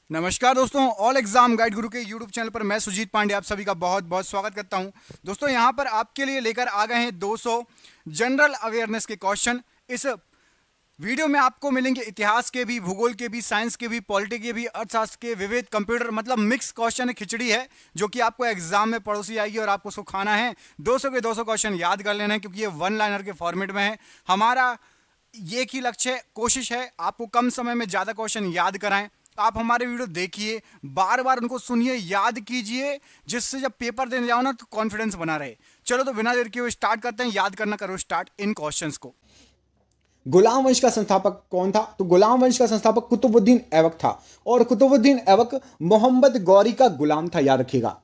नमस्कार दोस्तों, all exam guide गुरु के यूट्यूब चैनल पर मैं सुजीत पांडे आप सभी का बहुत बहुत स्वागत करता हूं। दोस्तों यहां पर आपके लिए लेकर आ गए हैं 200 जनरल अवेयरनेस के क्वेश्चन। इस वीडियो में आपको मिलेंगे इतिहास के भी, भूगोल के भी, साइंस के भी, पॉलिटी के भी, अर्थशास्त्र के, विविध, कंप्यूटर, मतलब मिक्स क्वेश्चन खिचड़ी है जो कि आपको एग्जाम में पड़ोसी आएगी और आपको उसको खाना है। 200 के 200 क्वेश्चन याद कर लेना है क्योंकि ये वन लाइनर के फॉर्मेट में है। हमारा एक ही लक्ष्य है, कोशिश है आपको कम समय में ज़्यादा क्वेश्चन याद कराएं। आप हमारे वीडियो देखिए, बार बार उनको सुनिए, याद कीजिए, जिससे जब पेपर देने जाओ ना तो कॉन्फिडेंस बना रहे। चलो तो बिना देर किए हुए स्टार्ट करते हैं। याद करना करो स्टार्ट इन क्वेश्चंस को। गुलाम वंश का संस्थापक कौन था? तो गुलाम वंश का संस्थापक कुतुबुद्दीन ऐबक था और कुतुबुद्दीन ऐबक मोहम्मद गौरी का गुलाम था, याद रखिएगा।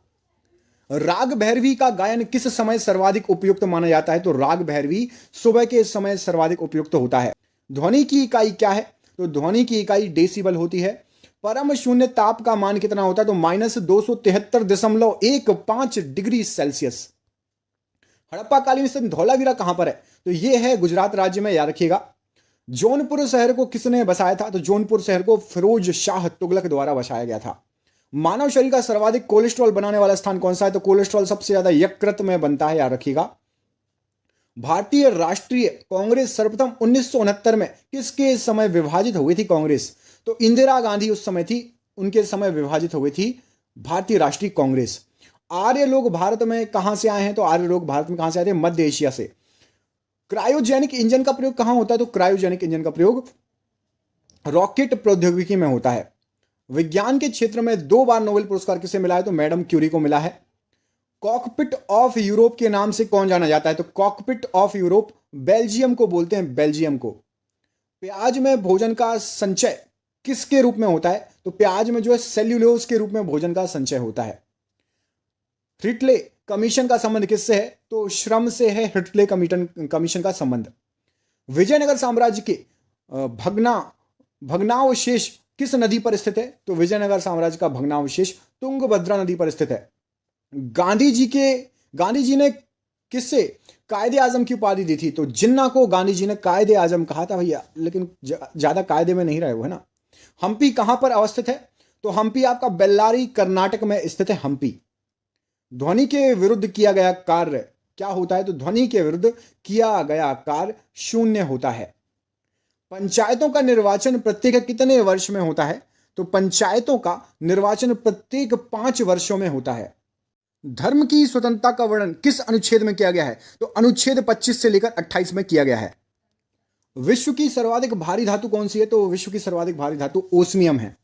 राग भैरवी का गायन किस समय सर्वाधिक उपयुक्त माना जाता है? तो राग भैरवी सुबह के समय सर्वाधिक उपयुक्त होता है। ध्वनि की इकाई क्या है? तो ध्वनि की इकाई डेसिबल होती है। परम शून्य ताप का मान कितना होता है? तो -273.15 डिग्री सेल्सियस। हड़प्पा कालीन स्थित धौलावीरा कहां पर है? तो यह है गुजरात राज्य में, याद रखिएगा। जौनपुर शहर को किसने बसाया था? तो जौनपुर शहर को फिरोज शाह तुगलक द्वारा बसाया गया था। मानव शरीर का सर्वाधिक कोलेस्ट्रॉल बनाने वाला स्थान कौन सा है? तो कोलेस्ट्रॉल सबसे ज्यादा यकृत में बनता है, याद रखिएगा। भारतीय राष्ट्रीय कांग्रेस सर्वप्रथम 1969 में किसके समय विभाजित हो गई थी कांग्रेस? तो इंदिरा गांधी उस समय थी, उनके समय विभाजित हो गई थी भारतीय राष्ट्रीय कांग्रेस। आर्य लोग भारत में कहां से आए हैं? तो आर्य लोग भारत में कहां से आए थे? मध्य एशिया से। क्रायोजेनिक इंजन का प्रयोग कहां होता है? तो क्रायोजेनिक इंजन का प्रयोग रॉकेट प्रौद्योगिकी में होता है। विज्ञान के क्षेत्र में 2 बार नोबेल पुरस्कार किसे मिला है? तो मैडम क्यूरी को मिला है। कॉकपिट ऑफ यूरोप के नाम से कौन जाना जाता है? तो कॉकपिट ऑफ यूरोप बेल्जियम को बोलते हैं, बेल्जियम को। प्याज में भोजन का संचय किसके रूप में होता है? तो प्याज में जो है सेल्यूलोज के रूप में भोजन का संचय होता है। हिटले कमीशन का संबंध किससे है? तो श्रम से है हिटले कमीशन का संबंध। विजयनगर साम्राज्य के भगना भग्नावशेष किस नदी पर स्थित है? तो विजयनगर साम्राज्य का भग्नावशेष तुंगभद्रा नदी पर स्थित है। गांधी जी ने किससे कायदे आजम की उपाधि दी थी? तो जिन्ना को गांधी जी ने कायदे आजम कहा था भैया, लेकिन ज्यादा कायदे में नहीं रहे वो, है ना। हम्पी कहां पर अवस्थित है? तो हम्पी आपका बेल्लारी कर्नाटक में स्थित है, हम्पी। ध्वनि के विरुद्ध किया गया कार्य क्या होता है? तो ध्वनि के विरुद्ध किया गया कार्य शून्य होता है। पंचायतों का निर्वाचन प्रत्येक कितने वर्ष में होता है? तो पंचायतों का निर्वाचन प्रत्येक 5 वर्षों में होता है। धर्म की स्वतंत्रता का वर्णन किस अनुच्छेद में किया गया है? तो अनुच्छेद 25 से लेकर 28 में किया गया है। विश्व की सर्वाधिक भारी धातु कौन सी है? तो विश्व की सर्वाधिक भारी धातु ओस्मियम है।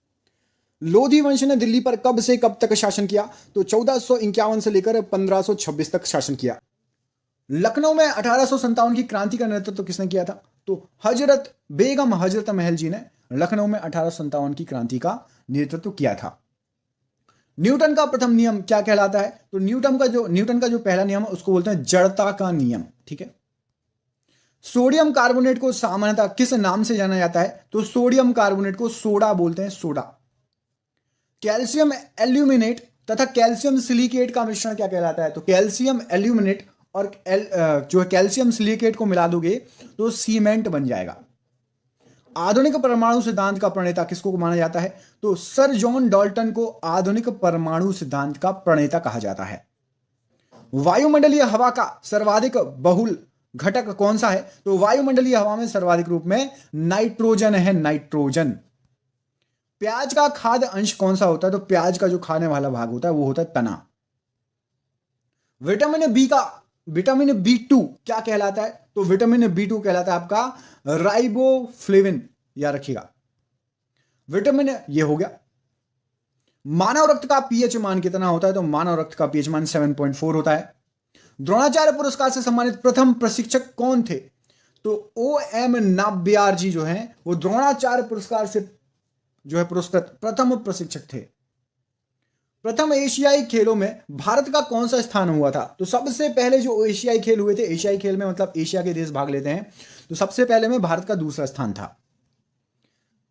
लोधी वंश ने दिल्ली पर कब से कब तक शासन किया? तो 1451 से लेकर 1526 तक शासन किया। लखनऊ में 1857 की क्रांति का नेतृत्व किसने किया था? तो हजरत बेगम हजरत महल जी ने लखनऊ में 1857 की क्रांति का नेतृत्व किया था। न्यूटन का प्रथम नियम क्या कहलाता है? तो न्यूटन का जो पहला नियम है उसको बोलते हैं जड़ता का नियम, ठीक है। सोडियम कार्बोनेट को सामान्यतः किस नाम से जाना जाता है? तो सोडियम कार्बोनेट को सोडा बोलते हैं, सोडा। कैल्शियम एल्यूमिनेट तथा कैल्शियम सिलिकेट का मिश्रण क्या कहलाता है? तो कैल्शियम एल्यूमिनेट और जो कैल्शियम सिलिकेट को मिला दोगे तो सीमेंट बन जाएगा। आधुनिक परमाणु सिद्धांत का प्रणेता किसको माना जाता है? तो सर जॉन डाल्टन को आधुनिक परमाणु सिद्धांत का प्रणेता कहा जाता है। वायुमंडलीय हवा का सर्वाधिक बहुल घटक कौन सा है? तो वायुमंडलीय हवा में सर्वाधिक रूप में नाइट्रोजन है, नाइट्रोजन। प्याज का खाद्य अंश कौन सा होता है? तो प्याज का जो खाने वाला भाग होता है वो होता है तना। विटामिन बी टू क्या कहलाता है? तो विटामिन बी टू कहलाता है आपका राइबोफ्लेविन, याद रखिएगा। विटामिन ये हो गया। मानव रक्त का पीएच मान कितना होता है? तो मानव रक्त का पीएच मान 7.4 होता है। द्रोणाचार्य पुरस्कार से सम्मानित प्रथम प्रशिक्षक कौन थे? तो ओ एम नाबियार जी जो हैं वो द्रोणाचार्य पुरस्कार से जो है पुरस्कृत प्रथम प्रशिक्षक थे। प्रथम एशियाई खेलों में भारत का कौन सा स्थान हुआ था? तो सबसे पहले जो एशियाई खेल हुए थे, एशियाई खेल में मतलब एशिया के देश भाग लेते हैं, तो सबसे पहले में भारत का दूसरा स्थान था।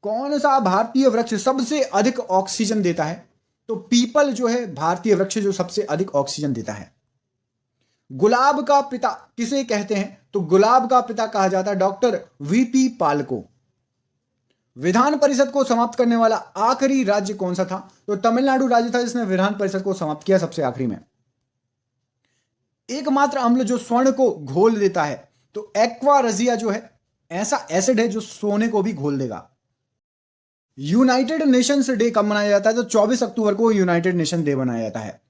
कौन सा भारतीय वृक्ष सबसे अधिक ऑक्सीजन देता है? तो पीपल जो है भारतीय वृक्ष जो सबसे अधिक ऑक्सीजन देता है। गुलाब का पिता किसे कहते हैं? तो गुलाब का पिता कहा जाता है डॉक्टर वीपी पाल को। विधान परिषद को समाप्त करने वाला आखिरी राज्य कौन सा था? तो तमिलनाडु राज्य था जिसने विधान परिषद को समाप्त किया सबसे आखिरी में। एकमात्र अम्ल जो स्वर्ण को घोल देता है, तो एक्वा रजिया जो है ऐसा एसिड है जो सोने को भी घोल देगा। यूनाइटेड नेशंस डे कब मनाया जाता है? तो 24 अक्टूबर को यूनाइटेड नेशन डे मनाया जाता है।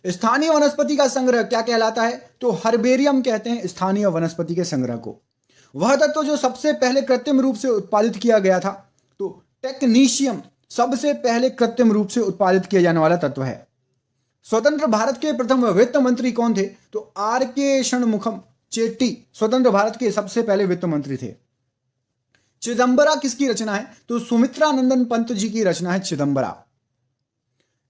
स्थानीय वनस्पति का संग्रह क्या कहलाता है? तो हर्बेरियम कहते हैं स्थानीय वनस्पति के संग्रह को। वह तत्व जो सबसे पहले कृत्रिम रूप से उत्पादित किया गया था, तो टेक्नीशियम सबसे पहले कृत्रिम रूप से उत्पादित किया जाने वाला तत्व है। स्वतंत्र भारत के प्रथम वित्त मंत्री कौन थे? तो आर के षणमुखम चेट्टी स्वतंत्र भारत के सबसे पहले वित्त मंत्री थे। चिदंबरा किसकी रचना है? तो सुमित्रा नंदन पंत जी की रचना है चिदंबरा।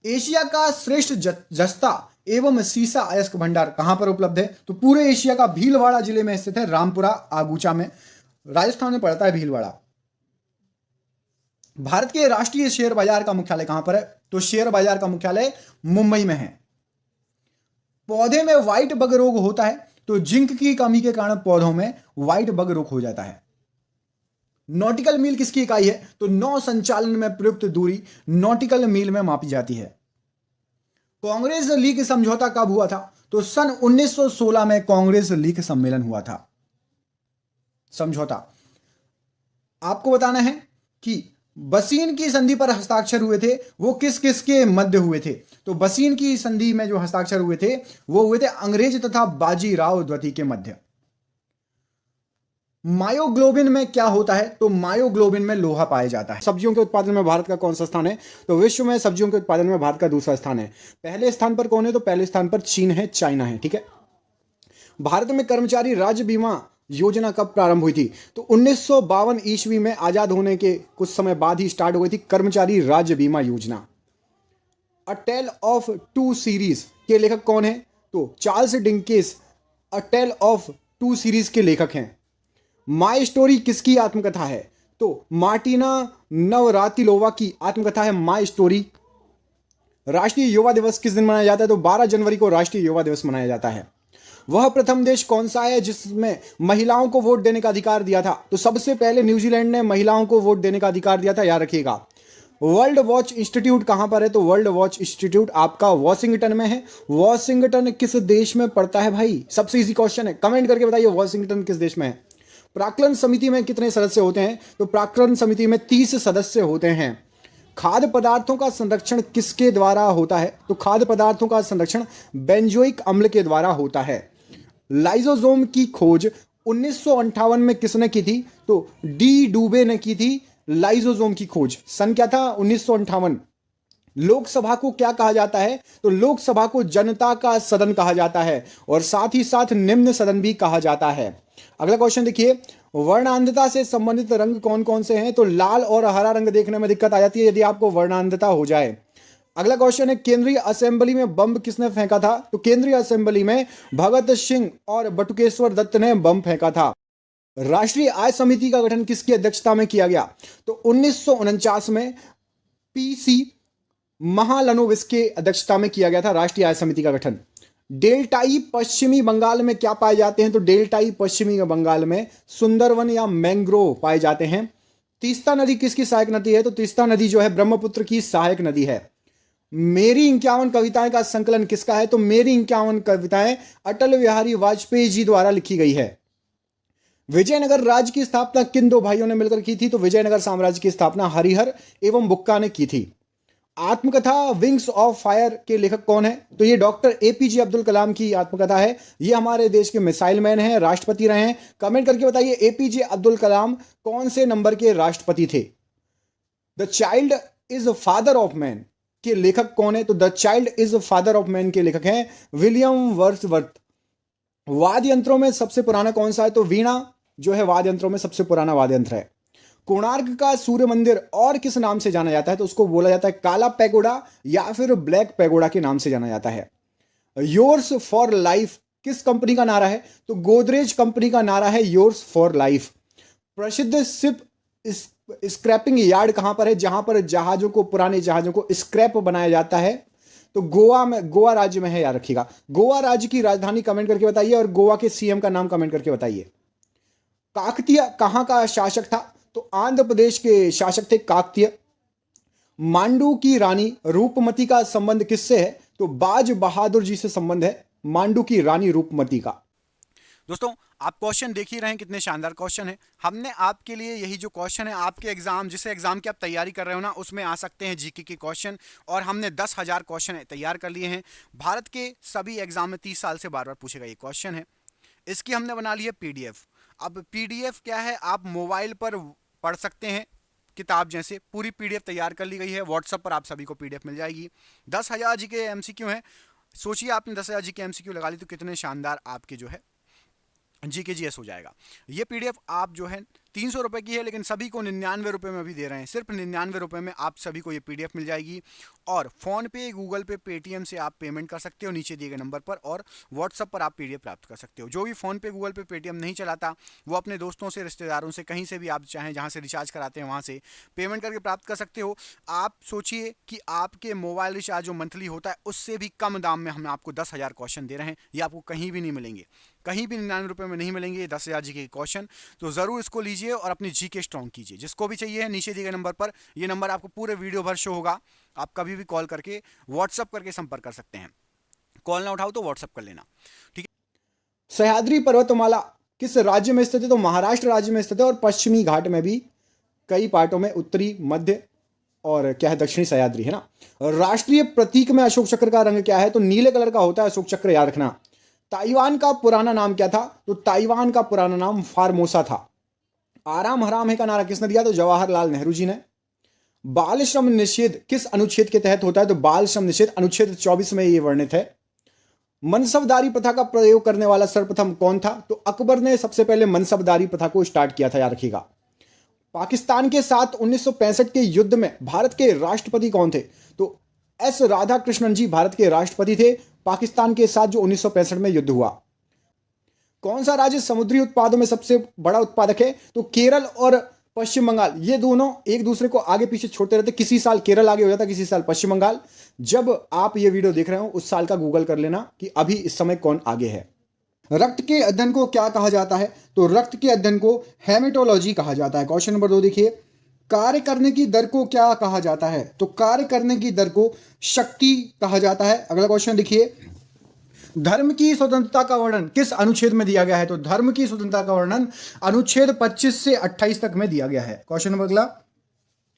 एशिया का श्रेष्ठ जस्ता एवं सीसा अयस्क भंडार कहां पर उपलब्ध है? तो पूरे एशिया का भीलवाड़ा जिले में स्थित है, रामपुरा आगूचा में, राजस्थान में पड़ता है भीलवाड़ा। भारत के राष्ट्रीय शेयर बाजार का मुख्यालय कहां पर है? तो शेयर बाजार का मुख्यालय मुंबई में है। पौधे में व्हाइट बग रोग होता है, तो जिंक की कमी के कारण पौधों में व्हाइट बग रोग हो जाता है। नॉटिकल मील किसकी इकाई है? तो नौ संचालन में प्रयुक्त दूरी नॉटिकल मील में मापी जाती है। कांग्रेस लीग समझौता कब हुआ था? तो सन 1916 में कांग्रेस लीग सम्मेलन हुआ था। समझौता आपको बताना है कि बसीन की संधि पर हस्ताक्षर हुए थे, वो किस किस के मध्य हुए थे? तो बसीन की संधि में जो हस्ताक्षर हुए थे वो हुए थे अंग्रेज तथा बाजीराव द्वितीय के मध्य। मायोग्लोबिन में क्या होता है? तो मायोग्लोबिन में लोहा पाया जाता है। सब्जियों के उत्पादन में भारत का कौन सा स्थान है? तो विश्व में सब्जियों के उत्पादन में भारत का दूसरा स्थान है। पहले स्थान पर कौन है? तो पहले स्थान पर चीन है, चाइना है। ठीक है। भारत में कर्मचारी राज्य बीमा योजना कब प्रारंभ हुई थी? तो 1952 ईस्वी में आजाद होने के कुछ समय बाद ही स्टार्ट हुई थी कर्मचारी राज्य बीमा योजना। A tale of two cities के लेखक कौन है? तो Charles Dickens a tale of two cities के लेखक हैं। माई स्टोरी किसकी आत्मकथा है? तो मार्टिना नवरातिलोवा की आत्मकथा है माई स्टोरी। राष्ट्रीय युवा दिवस किस दिन मनाया जाता है? तो 12 जनवरी को राष्ट्रीय युवा दिवस मनाया जाता है। वह प्रथम देश कौन सा है जिसमें महिलाओं को वोट देने का अधिकार दिया था? तो सबसे पहले न्यूजीलैंड ने महिलाओं को वोट देने का अधिकार दिया था, याद रखिएगा। वर्ल्ड वॉच इंस्टीट्यूट कहां पर है? तो वर्ल्ड वॉच इंस्टीट्यूट आपका वॉशिंगटन में है। वॉशिंगटन किस देश में पड़ता है भाई? सबसे इजी क्वेश्चन है, कमेंट करके बताइए वॉशिंगटन किस देश में है। प्राक्कलन समिति में कितने सदस्य होते हैं? तो प्राक्कलन समिति में 30 सदस्य होते हैं। खाद्य पदार्थों का संरक्षण किसके द्वारा होता है? तो खाद्य पदार्थों का संरक्षण बेंजोइक अम्ल के द्वारा होता है। लाइसोसोम की खोज 1958 में किसने की थी? तो डी डूबे ने की थी लाइसोसोम की खोज। सन क्या था? 1958। लोकसभा को क्या कहा जाता है? तो लोकसभा को जनता का सदन कहा जाता है और साथ ही साथ निम्न सदन भी कहा जाता है। अगला क्वेश्चन देखिए, वर्णांधता से संबंधित रंग कौन कौन से हैं? तो लाल और हरा रंग देखने में दिक्कत आ जाती है यदि आपको वर्णांधता हो जाए। अगला क्वेश्चन है, केंद्रीय असेंबली में बम किसने फेंका था? तो केंद्रीय असेंबली में भगत सिंह और बटुकेश्वर दत्त ने बम फेंका था। राष्ट्रीय आय समिति का गठन किसकी अध्यक्षता में किया गया? तो 1949 में पीसी महालनोबिस के अध्यक्षता में किया गया था राष्ट्रीय आय समिति का गठन। डेल्टाई पश्चिमी बंगाल में क्या पाए जाते हैं? तो डेल्टाई पश्चिमी बंगाल में सुंदरवन या मैंग्रोव पाए जाते हैं। तीस्ता नदी किसकी सहायक नदी है? तो तीस्ता नदी जो है ब्रह्मपुत्र की सहायक नदी है। मेरी 51 कविताएं का संकलन किसका है? तो मेरी 51 कविताएं अटल बिहारी वाजपेयी जी द्वारा लिखी गई है। विजयनगर राज्य की स्थापना किन दो भाइयों ने मिलकर की थी? तो विजयनगर साम्राज्य की स्थापना हरिहर एवं बुक्का ने की थी। आत्मकथा विंग्स ऑफ फायर के लेखक कौन है? तो ये डॉक्टर एपीजे अब्दुल कलाम की आत्मकथा है। ये हमारे देश के मिसाइल मैन हैं, राष्ट्रपति रहे हैं। कमेंट करके बताइए एपीजे अब्दुल कलाम कौन से नंबर के राष्ट्रपति थे? The child is father of man के लेखक कौन है? तो the child is father of man के लेखक हैं विलियम वर्ड्सवर्थ। वाद्य यंत्रों में सबसे पुराना कौन सा है? तो वीणा जो है वाद्य यंत्रों में सबसे पुराना वाद्य यंत्र है। कोणार्क का सूर्य मंदिर और किस नाम से जाना जाता है? तो उसको बोला जाता है काला पैगोडा या फिर ब्लैक पैगोडा के नाम से जाना जाता है। योर्स फॉर लाइफ किस कंपनी का नारा है? तो गोदरेज कंपनी का नारा है योर्स फॉर लाइफ। प्रसिद्ध शिप स्क्रैपिंग यार्ड कहां पर है जहां पर जहाजों को, पुराने जहाजों को स्क्रैप बनाया जाता है? तो गोवा में, गोवा राज्य में है, याद रखिएगा। गोवा राज्य की राजधानी कमेंट करके बताइए और गोवा के सीएम का नाम कमेंट करके बताइए। काकतीय कहां का शासक था? तो आंध्र प्रदेश के शासक थे काकतीय। मांडू की रानी रूपमती का संबंध किससे है? तो बाज बहादुर जी से संबंध है मांडू की रानी रूपमती का। दोस्तों आप क्वेश्चन देख ही रहे हैं, कितने शानदार क्वेश्चन है। हमने आपके लिए यही जो क्वेश्चन है, आपके एग्जाम जिस एग्जाम की आप तैयारी कर रहे हो ना, उसमें आ सकते हैं जीके के क्वेश्चन, और हमने 10,000 क्वेश्चन तैयार कर लिए हैं। भारत के सभी एग्जाम में 30 साल से बार बार पूछेगा ये क्वेश्चन है। इसकी हमने बना ली है पीडीएफ। अब पीडीएफ क्या है, आप मोबाइल पर पढ़ सकते हैं, किताब जैसे पूरी पीडीएफ तैयार कर ली गई है। व्हाट्सएप पर आप सभी को पीडीएफ मिल जाएगी। 10,000 जी के एमसीक्यू हैं। सोचिए आपने 10,000 जी के एमसीक्यू लगा ली तो कितने शानदार आपके जो है जीके जीएस हो जाएगा। ये पीडीएफ आप जो है 300 रुपए की है, लेकिन सभी को 99 रुपए में अभी दे रहे हैं। सिर्फ 99 रुपए में आप सभी को ये पीडीएफ मिल जाएगी। और फोन पे, गूगल पे, पेटीएम से आप पेमेंट कर सकते हो नीचे दिए गए नंबर पर, और व्हाट्सएप पर आप पीडीएफ प्राप्त कर सकते हो। जो भी फोन पे, गूगल पे, पेटीएम नहीं चलाता, वो अपने दोस्तों से, रिश्तेदारों से, कहीं से भी आप चाहें जहां से रिचार्ज कराते हैं वहां से पेमेंट करके प्राप्त कर सकते हो। आप सोचिए कि आपके मोबाइल रिचार्ज जो मंथली होता है उससे भी कम दाम में हम आपको 10,000 क्वेश्चन दे रहे हैं। ये आपको कहीं भी नहीं मिलेंगे, कहीं भी 99 रुपए में नहीं मिलेंगे ये 10,000 जीके के क्वेश्चन। तो जरूर इसको लीजिए और अपनी जीके स्ट्रॉन्ग कीजिए। जिसको भी चाहिए है नीचे दिए गए नंबर पर, ये नंबर आपको पूरे वीडियो भर शो होगा। आप कभी भी कॉल करके, व्हाट्सएप करके संपर्क कर सकते हैं। कॉल ना उठाओ तो व्हाट्सएप कर लेना, ठीक है। सह्याद्री पर्वतमाला किस राज्य में स्थित है? तो महाराष्ट्र राज्य में स्थित है, और पश्चिमी घाट में भी कई पार्टों में, उत्तरी, मध्य और क्या है दक्षिणी सह्याद्री, है ना। राष्ट्रीय प्रतीक में अशोक चक्र का रंग क्या है? तो नीले कलर का होता है अशोक चक्र, याद रखना। ताइवान का पुराना नाम क्या था? तो ताइवान का पुराना नाम फार्मोसा था। आराम हराम है का नारा किसने दिया? तो जवाहरलाल नेहरू जी ने। बाल श्रम निषेध किस अनुच्छेद के तहत होता है? तो बाल श्रम निषेध अनुच्छेद 24 में यह वर्णित है। मनसबदारी प्रथा का प्रयोग करने वाला सर्वप्रथम कौन था? तो अकबर ने सबसे पहले मनसबदारी प्रथा को स्टार्ट किया था, याद रखिएगा। पाकिस्तान के साथ 1965 के युद्ध में भारत के राष्ट्रपति कौन थे? तो एस राधाकृष्णन जी भारत के राष्ट्रपति थे पाकिस्तान के साथ जो 1965 में युद्ध हुआ। कौन सा राज्य समुद्री उत्पादों में सबसे बड़ा उत्पादक है? तो केरल और पश्चिम बंगाल, ये दोनों एक दूसरे को आगे पीछे छोड़ते रहते। किसी साल केरल आगे हो जाता, किसी साल पश्चिम बंगाल। जब आप ये वीडियो देख रहे हो उस साल का गूगल कर लेना कि अभी इस समय कौन आगे है। रक्त के अध्ययन को क्या कहा जाता है? तो रक्त के अध्ययन को हेमेटोलॉजी कहा जाता है। क्वेश्चन नंबर 2 देखिए, कार्य करने की दर को क्या कहा जाता है? तो कार्य करने की दर को शक्ति कहा जाता है। अगला क्वेश्चन देखिए, धर्म की स्वतंत्रता का वर्णन किस अनुच्छेद में दिया गया है? तो धर्म की स्वतंत्रता का वर्णन अनुच्छेद 25 से 28 तक में दिया गया है। क्वेश्चन नंबर अगला,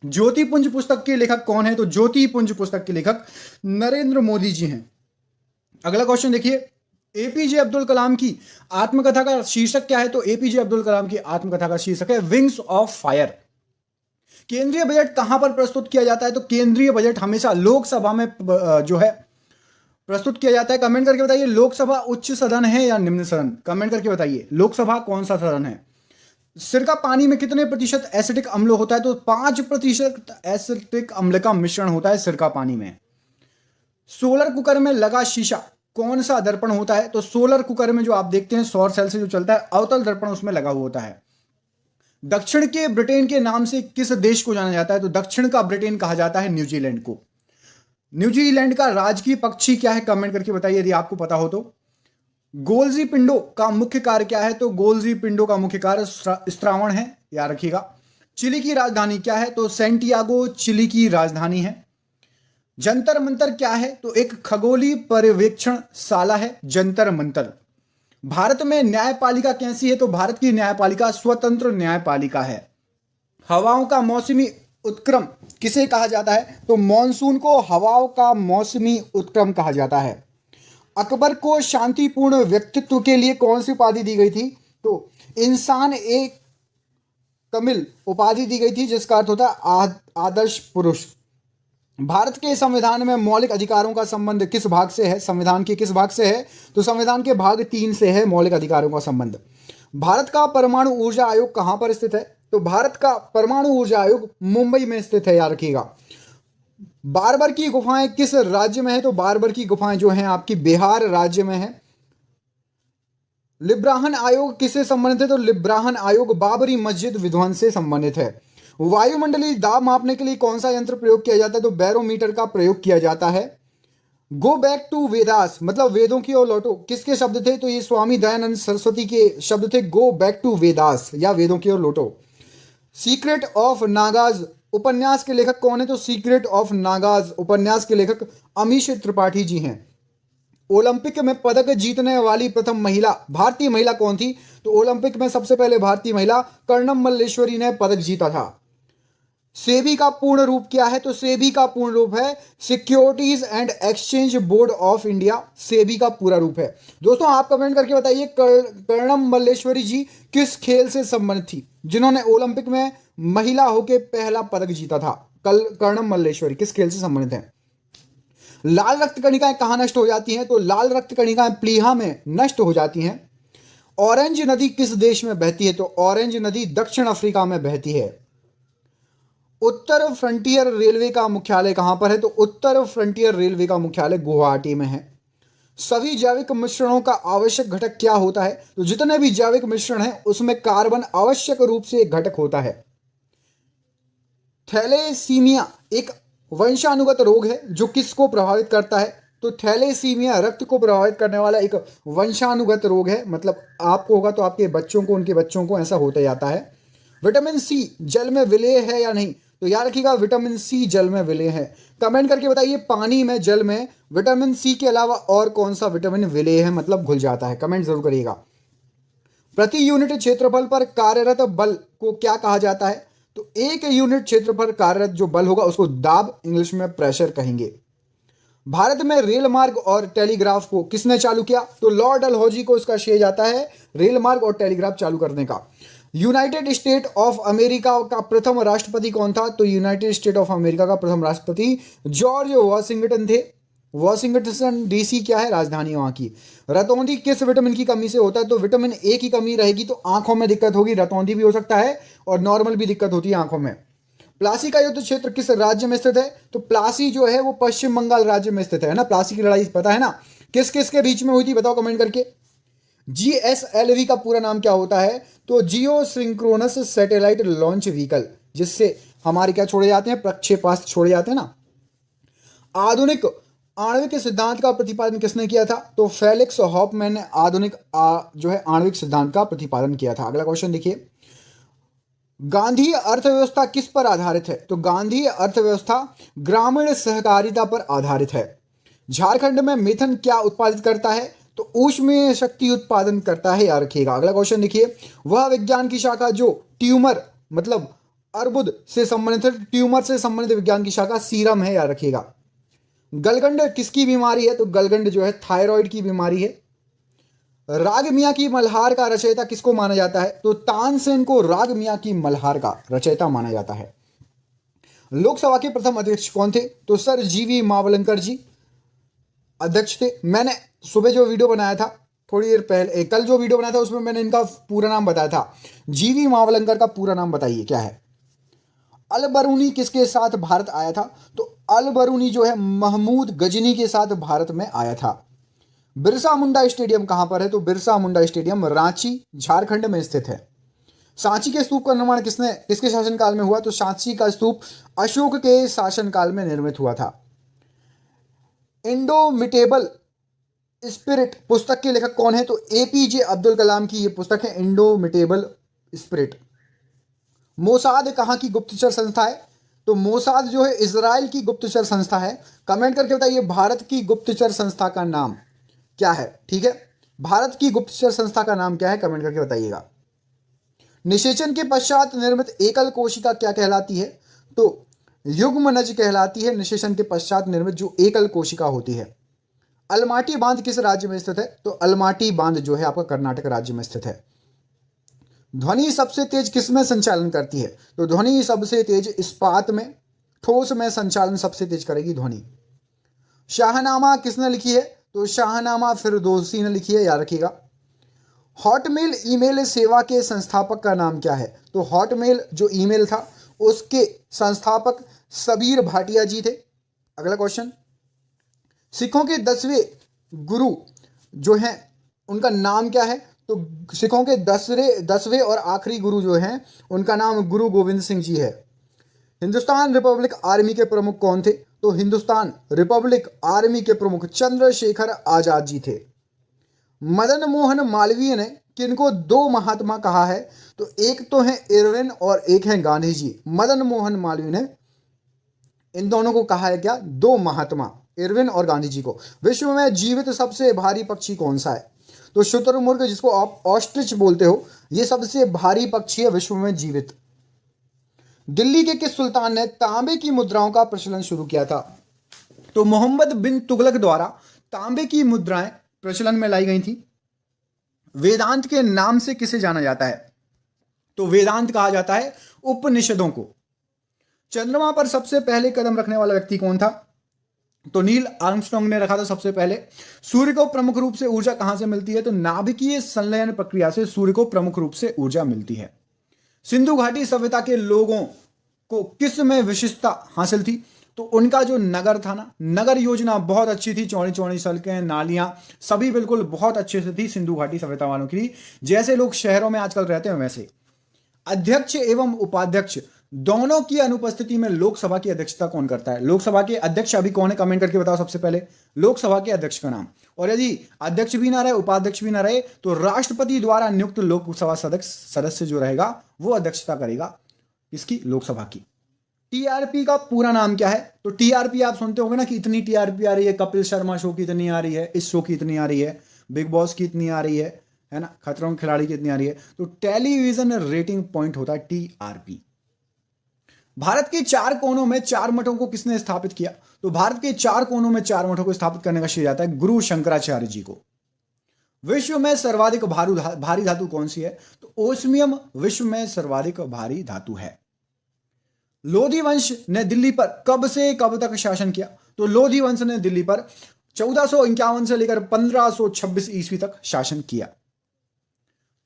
ज्योतिपुंज पुस्तक के लेखक कौन है? तो ज्योतिपुंज पुस्तक के लेखक नरेंद्र मोदी जी हैं। अगला क्वेश्चन देखिए, एपीजे अब्दुल कलाम की आत्मकथा का शीर्षक क्या है? तो एपीजे अब्दुल कलाम की आत्मकथा का शीर्षक है विंग्स ऑफ फायर। केंद्रीय बजट कहां पर प्रस्तुत किया जाता है? तो केंद्रीय बजट हमेशा लोकसभा में जो है प्रस्तुत किया जाता है। कमेंट करके बताइए, लोकसभा उच्च सदन है या निम्न सदन? कमेंट करके बताइए, लोकसभा कौन सा सदन है? सिरका पानी में कितने प्रतिशत एसिटिक अम्ल होता है? तो 5% एसिटिक अम्ल का मिश्रण होता है सिरका पानी में। सोलर कुकर में लगा शीशा कौन सा दर्पण होता है? तो सोलर कुकर में जो आप देखते हैं सौर सेल से जो चलता है, अवतल दर्पण उसमें लगा हुआ होता है। दक्षिण के ब्रिटेन के नाम से किस देश को जाना जाता है? तो दक्षिण का ब्रिटेन कहा जाता है न्यूजीलैंड को। न्यूजीलैंड का राजकीय पक्षी क्या है? कमेंट करके बताइए यदि आपको पता हो तो। गोल्जी पिंडो का मुख्य कार्य क्या है? तो गोल्जी पिंडो का मुख्य कार्य स्त्रावण है, याद रखिएगा। चिली की राजधानी क्या है? तो सैंटियागो चिली की राजधानी है। जंतर मंतर क्या है? तो एक खगोलीय पर्यवेक्षण शाला है जंतर मंतर। भारत में न्यायपालिका कैसी है? तो भारत की न्यायपालिका स्वतंत्र न्यायपालिका है। हवाओं का मौसमी उत्क्रम किसे कहा जाता है? तो मॉनसून को हवाओं का मौसमी उत्क्रम कहा जाता है। अकबर को शांतिपूर्ण व्यक्तित्व के लिए कौन सी उपाधि दी गई थी? तो इंसान एक कमिल उपाधि दी गई थी, जिसका अर्थ होता है आदर्श पुरुष। भारत के संविधान में मौलिक अधिकारों का संबंध किस भाग से है? संविधान के किस भाग से है? तो संविधान के भाग 3 से है मौलिक अधिकारों का संबंध। भारत का परमाणु ऊर्जा आयोग कहां पर स्थित है? तो भारत का परमाणु ऊर्जा आयोग मुंबई में स्थित है, याद रखिएगा। बारबर की गुफाएं किस राज्य में है? तो बारबर की गुफाएं जो हैं आपकी बिहार राज्य में है। लिब्राहन आयोग किससे संबंधित है? तो लिब्राहन आयोग बाबरी मस्जिद विध्वंस से संबंधित है। वायुमंडलीय दाब मापने के लिए कौन सा यंत्र प्रयोग किया जाता है? तो बैरोमीटर का प्रयोग किया जाता है। गो बैक टू वेदास मतलब वेदों की ओर लौटो किसके शब्द थे? तो ये स्वामी दयानंद सरस्वती के शब्द थे। गो बैक टू वेदास या वेदों की ओर लौटो। सीक्रेट ऑफ नागाज उपन्यास के लेखक कौन है? तो सीक्रेट ऑफ नागाज उपन्यास के लेखक अमीश त्रिपाठी जी हैं। ओलंपिक में पदक जीतने वाली प्रथम महिला भारतीय महिला कौन थी? तो ओलंपिक में सबसे पहले भारतीय महिला कर्णम मल्लेश्वरी ने पदक जीता था। सेबी का पूर्ण रूप क्या है? तो सेबी का पूर्ण रूप है securities and exchange board of India. SEBI का पूरा रूप है। दोस्तों आप कमेंट करके बताइए कर्णम मल्लेश्वरी जी किस खेल से संबंधित थी, जिन्होंने ओलंपिक में महिला होके पहला पदक जीता था? कर्णम मल्लेश्वरी किस खेल से संबंधित है? लाल रक्त कणिकाएं कहां नष्ट हो जाती हैं? तो लाल रक्त कणिकाएं प्लीहा में नष्ट हो जाती हैं। ऑरेंज नदी किस देश में बहती है? तो ऑरेंज नदी दक्षिण अफ्रीका में बहती है। उत्तर फ्रंटियर रेलवे का मुख्यालय कहां पर है? तो उत्तर फ्रंटियर रेलवे का मुख्यालय गुवाहाटी में है। सभी जैविक मिश्रणों का आवश्यक घटक क्या होता है? तो जितने भी जैविक मिश्रण हैं उसमें कार्बन आवश्यक रूप से एक घटक होता है। थैलेसीमिया एक वंशानुगत रोग है जो किसको प्रभावित करता है? तो थैलेसीमिया रक्त को प्रभावित करने वाला एक वंशानुगत रोग है, मतलब आपको होगा तो आपके बच्चों को, उनके बच्चों को ऐसा होता जाता है। विटामिन सी जल में विलेय है या नहीं? तो याद रखिएगा विटामिन सी जल में विलेय है। कमेंट करके बताइए पानी में, जल में विटामिन सी के अलावा और कौन सा विटामिन विलेय है, मतलब घुल जाता है? कमेंट जरूर करिएगा। प्रति यूनिट क्षेत्रफल पर कार्यरत बल को क्या कहा जाता है? तो एक यूनिट क्षेत्र पर कार्यरत जो बल होगा उसको दाब, इंग्लिश में प्रेशर कहेंगे। भारत में रेल मार्ग और टेलीग्राफ को किसने चालू किया? तो लॉर्ड डलहौजी को इसका श्रेय जाता है रेल मार्ग और टेलीग्राफ चालू करने का। यूनाइटेड स्टेट ऑफ अमेरिका का प्रथम राष्ट्रपति कौन था? तो यूनाइटेड स्टेट ऑफ अमेरिका का प्रथम राष्ट्रपति जॉर्ज वॉशिंगटन थे। वॉशिंगटन डीसी क्या है? राजधानी वहां की। रतौंधी किस विटामिन की कमी से होता है? तो विटामिन ए की कमी रहेगी तो आंखों में दिक्कत होगी। रतौंधी भी हो सकता है और नॉर्मल भी दिक्कत होती है आंखों में। प्लासी का युद्ध क्षेत्र किस राज्य में स्थित है? तो प्लासी जो है वो पश्चिम बंगाल राज्य में स्थित है ना। प्लासी की लड़ाई पता है ना, किस किस के बीच में हुई थी? बताओ कमेंट करके। GSLV का पूरा नाम क्या होता है? तो जियो सिंक्रोनस सैटेलाइट लॉन्च व्हीकल, जिससे हमारे क्या छोड़े जाते हैं? प्रक्षेपास्त्र छोड़े जाते हैं ना। आधुनिक आणविक सिद्धांत का प्रतिपादन किसने किया था? तो फेलिक्स हॉफमैन ने आधुनिक जो है आणविक सिद्धांत का प्रतिपादन किया था। अगला क्वेश्चन देखिए, गांधी अर्थव्यवस्था किस पर आधारित है? तो गांधी अर्थव्यवस्था ग्रामीण सहकारिता पर आधारित है। झारखंड में मेथन क्या उत्पादित करता है? तो ऊष्मीय शक्ति उत्पादन करता है, याद रखिएगा। अगला क्वेश्चन देखिए, वह विज्ञान की शाखा जो ट्यूमर मतलब अर्बुद से संबंधित है, ट्यूमर से संबंधित विज्ञान की शाखा सीरम है, याद रखिएगा। गलगंड किसकी बीमारी है? तो गलगंड जो है थायराइड की बीमारी है। राग मियां की मल्हार का रचयिता किसको माना जाता है? तो तानसेन को राग मियां की मल्हार का रचयिता माना जाता है। लोकसभा के प्रथम अध्यक्ष कौन थे? तो सर GV मावलंकर जी अध्यक्ष थे। मैंने सुबह जो वीडियो बनाया था, थोड़ी देर पहले, कल जो वीडियो बनाया था उसमें मैंने इनका पूरा नाम बताया था। GV मावलंकर का पूरा नाम बताइए क्या है? अल बरूनी किसके साथ भारत आया था? तो अल बरूनी जो है महमूद गजनी के साथ भारत में आया था। बिरसा मुंडा स्टेडियम कहां पर है? तो बिरसा मुंडा स्टेडियम रांची झारखंड में स्थित है। सांची के स्तूप का निर्माण किसके शासनकाल में हुआ? तो सांची का स्तूप अशोक के शासनकाल में निर्मित हुआ था। इंडोमिटेबल स्पिरिट पुस्तक के लेखक कौन है? तो APJ अब्दुल कलाम की यह पुस्तक है इंडोमिटेबल स्पिरिट। मोसाद कहां की गुप्तचर संस्था है? तो मोसाद जो है इजराइल की गुप्तचर संस्था है। कमेंट करके बताइए भारत की गुप्तचर संस्था का नाम क्या है? ठीक है, भारत की गुप्तचर संस्था का नाम क्या है? कमेंट करके बताइएगा। निषेचन के पश्चात निर्मित एकल कोशिका क्या कहलाती है? तो युग्मनज कहलाती है। निषेचन के पश्चात निर्मित जो एकल कोशिका होती है। अलमाटी बांध किस राज्य में स्थित है? तो अलमाटी बांध जो है आपका कर्नाटक राज्य में स्थित है। ध्वनि सबसे तेज किस में संचालन करती है? तो ध्वनि सबसे तेज इस्पात में, ठोस में संचालन सबसे तेज करेगी ध्वनि। शाहनामा किसने लिखी है? तो शाहनामा फिरदौसी ने लिखी है, याद रखिएगा। हॉटमेल ईमेल सेवा के संस्थापक का नाम क्या है? तो हॉटमेल जो ईमेल था उसके संस्थापक सबीर भाटिया जी थे। अगला क्वेश्चन, सिखों के 10वें गुरु जो हैं उनका नाम क्या है? तो सिखों के 10वें और आखिरी गुरु जो हैं उनका नाम गुरु गोविंद सिंह जी है। हिंदुस्तान रिपब्लिक आर्मी के प्रमुख कौन थे? तो हिंदुस्तान रिपब्लिक आर्मी के प्रमुख चंद्रशेखर आजाद जी थे। मदन मोहन मालवीय ने किनको दो महात्मा कहा है? तो एक तो है इरविन और एक है गांधी जी। मदन मोहन मालवीय ने इन दोनों को कहा है क्या? दो महात्मा, इरविन और गांधी जी को। विश्व में जीवित सबसे भारी पक्षी कौन सा है? तो शुतुरमुर्ग, जिसको आप ऑस्ट्रिच बोलते हो, ये सबसे भारी पक्षी है विश्व में जीवित। दिल्ली के किस सुल्तान ने तांबे की मुद्राओं का प्रचलन शुरू किया था? तो मोहम्मद बिन तुगलक द्वारा तांबे की मुद्राएं प्रचलन में लाई गई थी। वेदांत के नाम से किसे जाना जाता है? तो वेदांत कहा जाता है उपनिषदों को। चंद्रमा पर सबसे पहले कदम रखने वाला व्यक्ति कौन था? तो नील आर्मस्ट्रांग ने रखा था सबसे पहले। सूर्य को प्रमुख रूप से ऊर्जा कहां से मिलती है? तो नाभिकीय संलयन प्रक्रिया से सूर्य को प्रमुख रूप से ऊर्जा मिलती है। सिंधु घाटी सभ्यता के लोगों को किस में विशिष्टता हासिल थी? तो उनका जो नगर था ना, नगर योजना बहुत अच्छी थी, चौड़ी चौड़ी सड़कें, नालियां, सभी बिल्कुल बहुत अच्छे से थी सिंधु घाटी सभ्यता वालों की, जैसे लोग शहरों में आजकल रहते हैं वैसे। अध्यक्ष एवं उपाध्यक्ष दोनों की अनुपस्थिति में लोकसभा की अध्यक्षता कौन करता है? लोकसभा के अध्यक्ष अभी कौन है? कमेंट करके बताओ सबसे पहले लोकसभा के अध्यक्ष का नाम। और यदि अध्यक्ष भी ना रहे, उपाध्यक्ष भी ना रहे, तो राष्ट्रपति द्वारा नियुक्त लोकसभा सदस्य जो रहेगा वो अध्यक्षता करेगा इसकी, लोकसभा की। टीआरपी का पूरा नाम क्या है? तो टीआरपी आप सुनते होंगे ना कि इतनी टीआरपी आ रही है, कपिल शर्मा शो की इतनी आ रही है, इस शो की इतनी आ रही है, बिग बॉस की इतनी आ रही है ना, खतरों के खिलाड़ी की इतनी आ रही है। तो टेलीविजन रेटिंग पॉइंट होता है टीआरपी। भारत के चार कोनों में चार मठों को किसने स्थापित किया? तो भारत के चार कोनों में चार मठों को स्थापित करने का श्रेय जाता है गुरु शंकराचार्य जी को। विश्व में सर्वाधिक भारी धातु कौन सी है? तो ओस्मियम विश्व में सर्वाधिक भारी धातु है। लोधी वंश ने दिल्ली पर कब से कब तक शासन किया? तो लोधी वंश ने दिल्ली पर 1451 से लेकर 1526 ईस्वी तक शासन किया।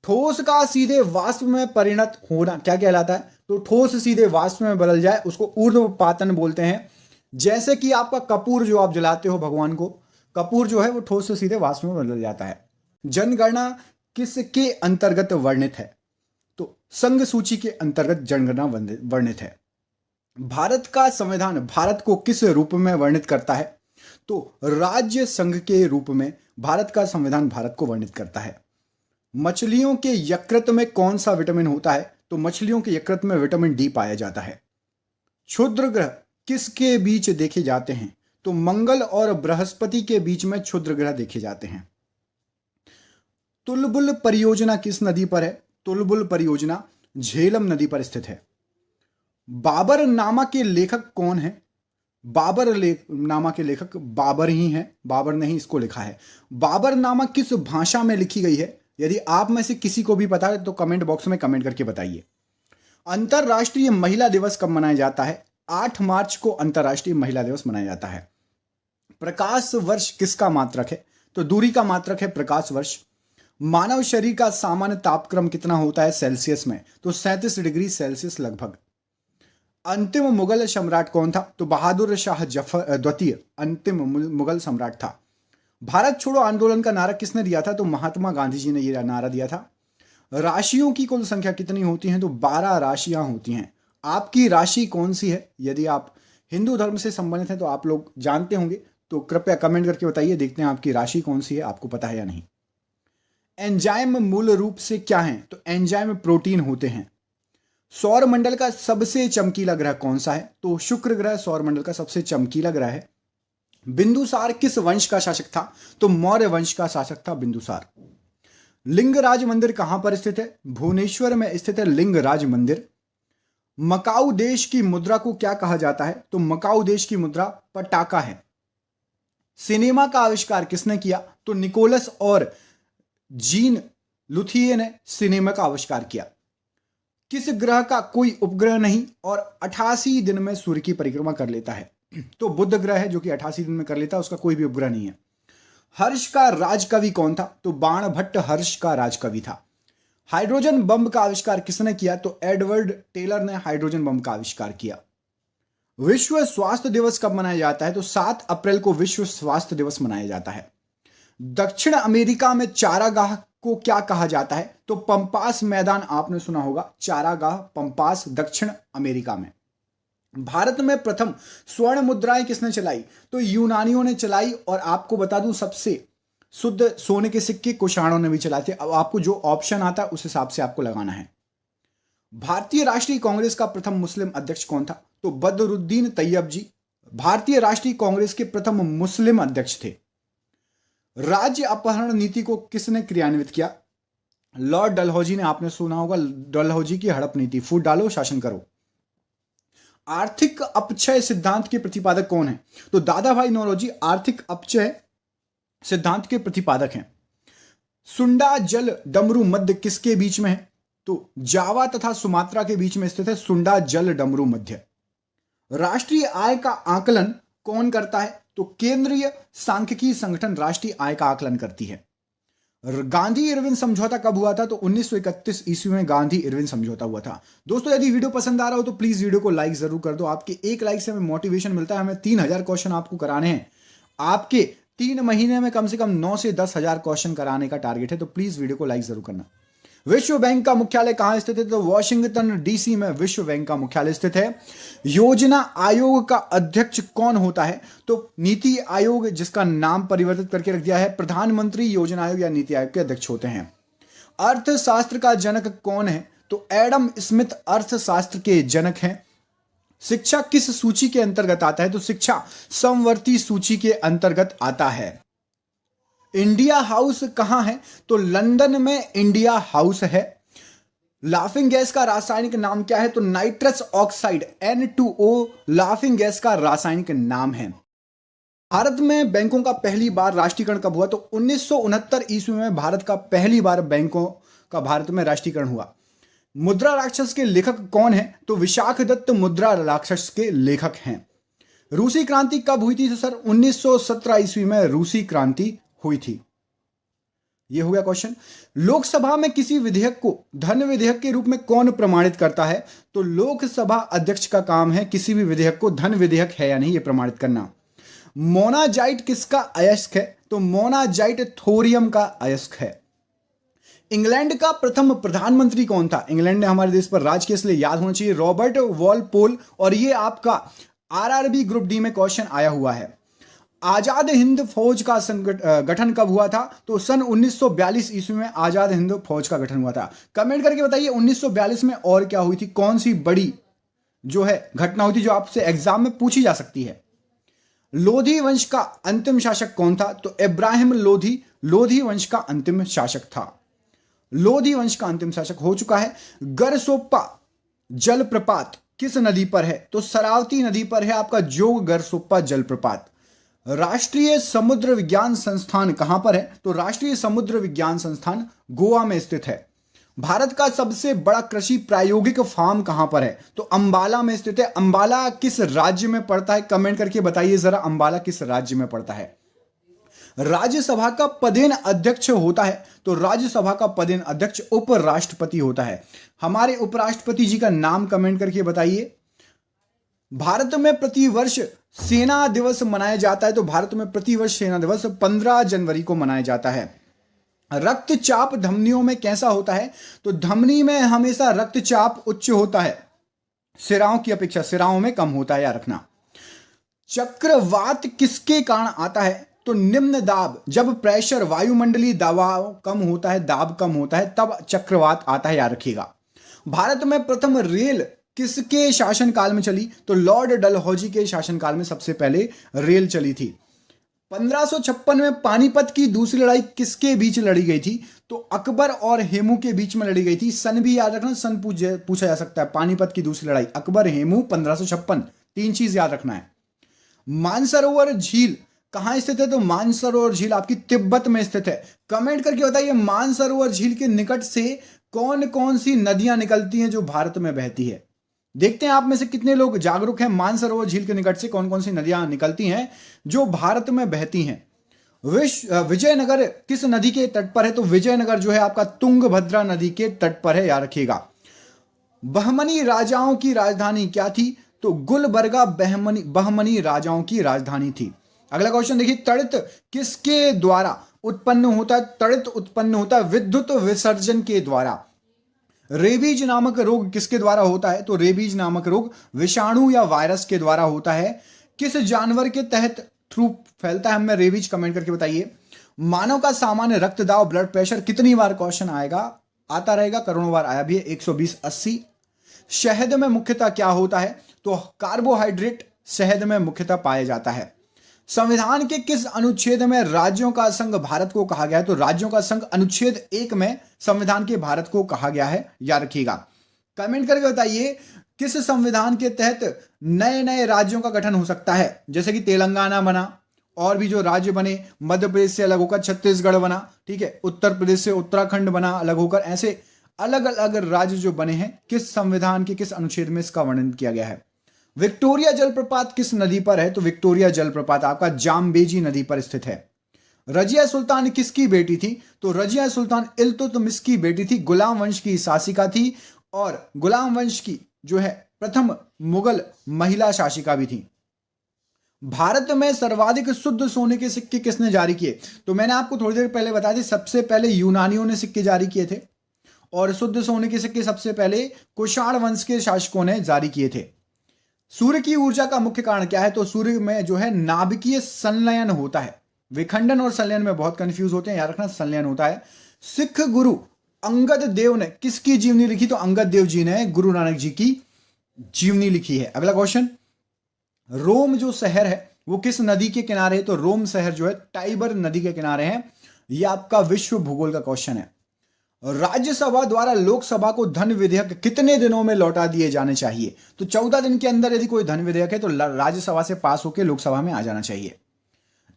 ठोस का सीधे वाष्प में परिणत होना क्या कहलाता है? तो ठोस सीधे वाष्प में बदल जाए उसको ऊर्ध्वपातन बोलते हैं। जैसे कि आपका कपूर जो आप जलाते हो भगवान को, कपूर जो है वो ठोस से सीधे वाष्प में बदल जाता है। जनगणना किसके अंतर्गत वर्णित है? तो संघ सूची के अंतर्गत जनगणना वर्णित है। भारत का संविधान भारत को किस रूप में वर्णित करता है? तो राज्य संघ के रूप में भारत का संविधान भारत को वर्णित करता है। मछलियों के यकृत में कौन सा विटामिन होता है? तो मछलियों के यकृत में विटामिन डी पाया जाता है। क्षुद्र ग्रह किसके बीच देखे जाते हैं? तो मंगल और बृहस्पति के बीच में क्षुद्र ग्रह देखे जाते हैं। तुलबुल परियोजना किस नदी पर है? तुलबुल परियोजना झेलम नदी पर स्थित है। बाबर नामा के लेखक कौन है? बाबर नामा के लेखक बाबर ही हैं, बाबर ने ही इसको लिखा है। बाबर नामा किस भाषा में लिखी गई है? यदि आप में से किसी को भी पता है तो कमेंट बॉक्स में कमेंट करके बताइए। अंतरराष्ट्रीय महिला दिवस कब मनाया जाता है? 8 मार्च को अंतरराष्ट्रीय महिला दिवस मनाया जाता है। प्रकाश वर्ष किसका मात्रक है? तो दूरी का मात्रक है प्रकाश वर्ष। मानव शरीर का सामान्य तापक्रम कितना होता है सेल्सियस में? तो 37 डिग्री सेल्सियस लगभग। अंतिम मुगल सम्राट कौन था? तो बहादुर शाह जफर द्वितीय अंतिम मुगल सम्राट था। भारत छोड़ो आंदोलन का नारा किसने दिया था? तो महात्मा गांधी जी ने यह नारा दिया था। राशियों की कुल संख्या कितनी होती है? तो 12 राशियां होती हैं। आपकी राशि कौन सी है? यदि आप हिंदू धर्म से संबंधित हैं तो आप लोग जानते होंगे, तो कृपया कमेंट करके बताइए, देखते हैं आपकी राशि कौन सी है, आपको पता है या नहीं। एंजाइम मूल रूप से क्या है? तो एंजाइम प्रोटीन होते हैं। सौर मंडल का सबसे चमकीला ग्रह कौन सा है? तो शुक्र ग्रह सौर मंडल का सबसे चमकीला ग्रह है। बिंदुसार किस वंश का शासक था? तो मौर्य वंश का शासक था बिंदुसार। लिंगराज मंदिर कहां पर स्थित है? भुवनेश्वर में स्थित है लिंगराज मंदिर। मकाऊ देश की मुद्रा को क्या कहा जाता है? तो मकाऊ देश की मुद्रा पटाका है। सिनेमा का आविष्कार किसने किया? तो निकोलस और जीन लुथिये ने सिनेमा का आविष्कार किया। किस ग्रह का कोई उपग्रह नहीं और 88 दिन में सूर्य की परिक्रमा कर लेता है? तो बुध ग्रह है जो कि 88 दिन में कर लेता है, उसका कोई भी उपग्रह नहीं है। हर्ष का राजकवि कौन था? तो बाणभट्ट हर्ष का राजकवि था। हाइड्रोजन बम का आविष्कार किसने किया? तो एडवर्ड टेलर ने हाइड्रोजन बम का आविष्कार किया। विश्व स्वास्थ्य दिवस कब मनाया जाता है? तो 7 अप्रैल को विश्व स्वास्थ्य दिवस मनाया जाता है। दक्षिण अमेरिका में चारागाह को क्या कहा जाता है? तो पंपास मैदान आपने सुना होगा, चारागाह पंपास दक्षिण अमेरिका में। भारत में प्रथम स्वर्ण मुद्राएं किसने चलाई? तो यूनानियों ने चलाई। और आपको बता दूं सबसे शुद्ध सोने के सिक्के कुषाणों ने भी चलाए थे। अब आपको जो ऑप्शन आता है उस हिसाब से आपको लगाना है। भारतीय राष्ट्रीय कांग्रेस का प्रथम मुस्लिम अध्यक्ष कौन था? तो बदरुद्दीन तैयब जी भारतीय राष्ट्रीय कांग्रेस के प्रथम मुस्लिम अध्यक्ष थे। राज्य अपहरण नीति को किसने क्रियान्वित किया? लॉर्ड डलहौजी ने, आपने सुना होगा डलहौजी की हड़प नीति, फूट डालो शासन करो। आर्थिक अपक्षय सिद्धांत के प्रतिपादक कौन है? तो दादा भाई नौरोजी आर्थिक अपक्षय सिद्धांत के प्रतिपादक हैं। सुंडा जल डमरू मध्य किसके बीच में है? तो जावा तथा सुमात्रा के बीच में स्थित है सुंडा जल डमरू मध्य। राष्ट्रीय आय का आकलन कौन करता है? तो केंद्रीय सांख्यिकी संगठन राष्ट्रीय आय का आकलन करती है। गांधी इरविन समझौता कब हुआ था? तो 1931 ईस्वी में गांधी इरविन समझौता हुआ था। दोस्तों यदि वीडियो पसंद आ रहा हो तो प्लीज वीडियो को लाइक जरूर कर दो। आपके एक लाइक से हमें मोटिवेशन मिलता है। हमें 3000 क्वेश्चन आपको कराने हैं। आपके 3 महीने में कम से कम 9 से 10,000 क्वेश्चन कराने का टारगेट है, तो प्लीज वीडियो को लाइक जरूर करना। विश्व बैंक का मुख्यालय कहां स्थित है? तो वॉशिंगटन डीसी में विश्व बैंक का मुख्यालय स्थित है। योजना आयोग का अध्यक्ष कौन होता है? तो नीति आयोग, जिसका नाम परिवर्तित करके रख दिया है प्रधानमंत्री योजना आयोग या नीति आयोग के अध्यक्ष होते हैं। अर्थशास्त्र का जनक कौन है? तो एडम स्मिथ अर्थशास्त्र के जनक हैं। शिक्षा किस सूची के अंतर्गत आता है? तो शिक्षा समवर्ती सूची के अंतर्गत आता है। इंडिया हाउस कहां है? तो लंदन में इंडिया हाउस है। लाफिंग गैस का रासायनिक नाम क्या है? तो nitrous oxide N2O laughing gas का रासायनिक नाम है। भारत में बैंकों का पहली बार राष्ट्रीयकरण कब हुआ? तो 1969 ईस्वी में भारत का पहली बार बैंकों का भारत में राष्ट्रीयकरण हुआ। मुद्रा राक्षस के लेखक कौन है? तो विशाखदत्त मुद्रा राक्षस के लेखक हैं। रूसी क्रांति कब हुई थी? तो सर 1917 ईस्वी में रूसी क्रांति हुई थी। यह हो गया क्वेश्चन। लोकसभा में किसी विधेयक को धन विधेयक के रूप में कौन प्रमाणित करता है? तो लोकसभा अध्यक्ष का काम है किसी भी विधेयक को धन विधेयक है या नहीं यह प्रमाणित करना। मोनाजाइट किसका अयस्क है? तो मोनाजाइट थोरियम का अयस्क है। इंग्लैंड का प्रथम प्रधानमंत्री कौन था? इंग्लैंड ने हमारे देश पर राज किया, इसलिए याद होना चाहिए रॉबर्ट वॉलपोल। और ये आपका आरआरबी ग्रुप डी में क्वेश्चन आया हुआ है। आजाद हिंद फौज का गठन कब हुआ था? तो सन 1942 ईस्वी में आजाद हिंद फौज का गठन हुआ था। कमेंट करके बताइए 1942 में और क्या हुई थी, कौन सी बड़ी जो है घटना हुई थी जो आपसे एग्जाम में पूछी जा सकती है। लोधी वंश का अंतिम शासक कौन था? तो इब्राहिम लोधी लोधी वंश का अंतिम शासक था। लोधी वंश का अंतिम शासक हो चुका है। गरसोप्पा जलप्रपात किस नदी पर है? तो शरावती नदी पर है आपका जोग गरसोप्पा जलप्रपात। राष्ट्रीय समुद्र विज्ञान संस्थान कहां पर है? तो राष्ट्रीय समुद्र विज्ञान संस्थान गोवा में स्थित है। भारत का सबसे बड़ा कृषि प्रायोगिक फार्म कहां पर है? तो अंबाला में स्थित है। अंबाला किस राज्य में पड़ता है? कमेंट करके बताइए जरा, अंबाला किस राज्य में पड़ता है। राज्यसभा का पदेन अध्यक्ष होता है? तो राज्यसभा का पदेन अध्यक्ष उपराष्ट्रपति होता है। हमारे उपराष्ट्रपति जी का नाम कमेंट करके बताइए। भारत में प्रतिवर्ष सेना दिवस मनाया जाता है। तो भारत में प्रतिवर्ष सेना दिवस 15 जनवरी को मनाया जाता है। रक्तचाप धमनियों में कैसा होता है? तो धमनी में हमेशा रक्तचाप उच्च होता है, सिराओं की अपेक्षा सिराओं में कम होता है, याद रखना। चक्रवात किसके कारण आता है? तो निम्न दाब, जब प्रेशर वायुमंडलीय दबाव कम होता है, दाब कम होता है, तब चक्रवात आता है, याद रखिएगा। भारत में प्रथम रेल किसके शासनकाल में चली? तो लॉर्ड डलहौजी के शासनकाल में सबसे पहले रेल चली थी। 1556 में पानीपत की दूसरी लड़ाई किसके बीच लड़ी गई थी? तो अकबर और हेमू के बीच में लड़ी गई थी। सन भी याद रखना, सन पूछा जा सकता है। पानीपत की दूसरी लड़ाई अकबर हेमू 1556, 3 चीज याद रखना है। मानसरोवर झील कहां स्थित है? तो मानसरोवर झील आपकी तिब्बत में स्थित है। कमेंट करके बताइए मानसरोवर झील के निकट से कौन कौन सी नदियां निकलती हैं जो भारत में बहती है। देखते हैं आप में से कितने लोग जागरूक हैं। मानसरोवर झील के निकट से कौन कौन सी नदियां निकलती हैं जो भारत में बहती हैं। विजयनगर किस नदी के तट पर है? तो विजयनगर जो है आपका तुंगभद्रा नदी के तट पर है, याद रखिएगा। बहमनी राजाओं की राजधानी क्या थी? तो गुलबर्गा बहमनी राजाओं की राजधानी थी। अगला क्वेश्चन देखिए, तड़ित किसके द्वारा उत्पन्न होता है? तड़ित उत्पन्न होता है विद्युत विसर्जन के द्वारा। रेबीज नामक रोग किसके द्वारा होता है? तो रेबीज नामक रोग विषाणु या वायरस के द्वारा होता है। किस जानवर के तहत थ्रू फैलता है? हमें रेबीज कमेंट करके बताइए। मानव का सामान्य रक्त दाब ब्लड प्रेशर कितनी बार क्वेश्चन आएगा, आता रहेगा, करोड़ों बार आया भी है, 120, 80। शहद में मुख्यतः क्या होता है, तो कार्बोहाइड्रेट शहद में मुख्यतः पाया जाता है। संविधान के किस अनुच्छेद में राज्यों का संघ भारत को कहा गया है, तो राज्यों का संघ अनुच्छेद 1 में संविधान के भारत को कहा गया है, याद रखिएगा। कमेंट करके बताइए किस संविधान के तहत नए नए राज्यों का गठन हो सकता है, जैसे कि तेलंगाना बना, और भी जो राज्य बने, मध्य प्रदेश से अलग होकर छत्तीसगढ़ बना, ठीक है, उत्तर प्रदेश से उत्तराखंड बना अलग होकर, ऐसे अलग अलग राज्य जो बने हैं, किस संविधान के किस अनुच्छेद में इसका वर्णन किया गया है। विक्टोरिया जलप्रपात किस नदी पर है, तो विक्टोरिया जलप्रपात आपका जाम्बेजी नदी पर स्थित है। रजिया सुल्तान किसकी बेटी थी, तो रजिया सुल्तान इल्तुतमिश की बेटी थी, गुलाम वंश की शासिका थी, और गुलाम वंश की जो है प्रथम मुगल महिला शासिका भी थी। भारत में सर्वाधिक शुद्ध सोने के सिक्के किसने जारी किए, तो मैंने आपको थोड़ी देर पहले बताया था, सबसे पहले यूनानियों ने सिक्के जारी किए थे, और शुद्ध सोने के सिक्के सबसे पहले कुषाण वंश के शासकों ने जारी किए थे। सूर्य की ऊर्जा का मुख्य कारण क्या है, तो सूर्य में जो है नाभिकीय संलयन होता है। विखंडन और संलयन में बहुत कंफ्यूज होते हैं, याद रखना संलयन होता है। सिख गुरु अंगद देव ने किसकी जीवनी लिखी, तो अंगद देव जी ने गुरु नानक जी की जीवनी लिखी है। अगला क्वेश्चन, रोम जो शहर है वो किस नदी के किनारे है, तो रोम शहर जो है टाइबर नदी के किनारे है। यह आपका विश्व भूगोल का क्वेश्चन है। राज्यसभा द्वारा लोकसभा को धन विधेयक कितने दिनों में लौटा दिए जाने चाहिए, तो 14 दिन के अंदर यदि कोई धन विधेयक है तो राज्यसभा से पास होकर लोकसभा में आ जाना चाहिए।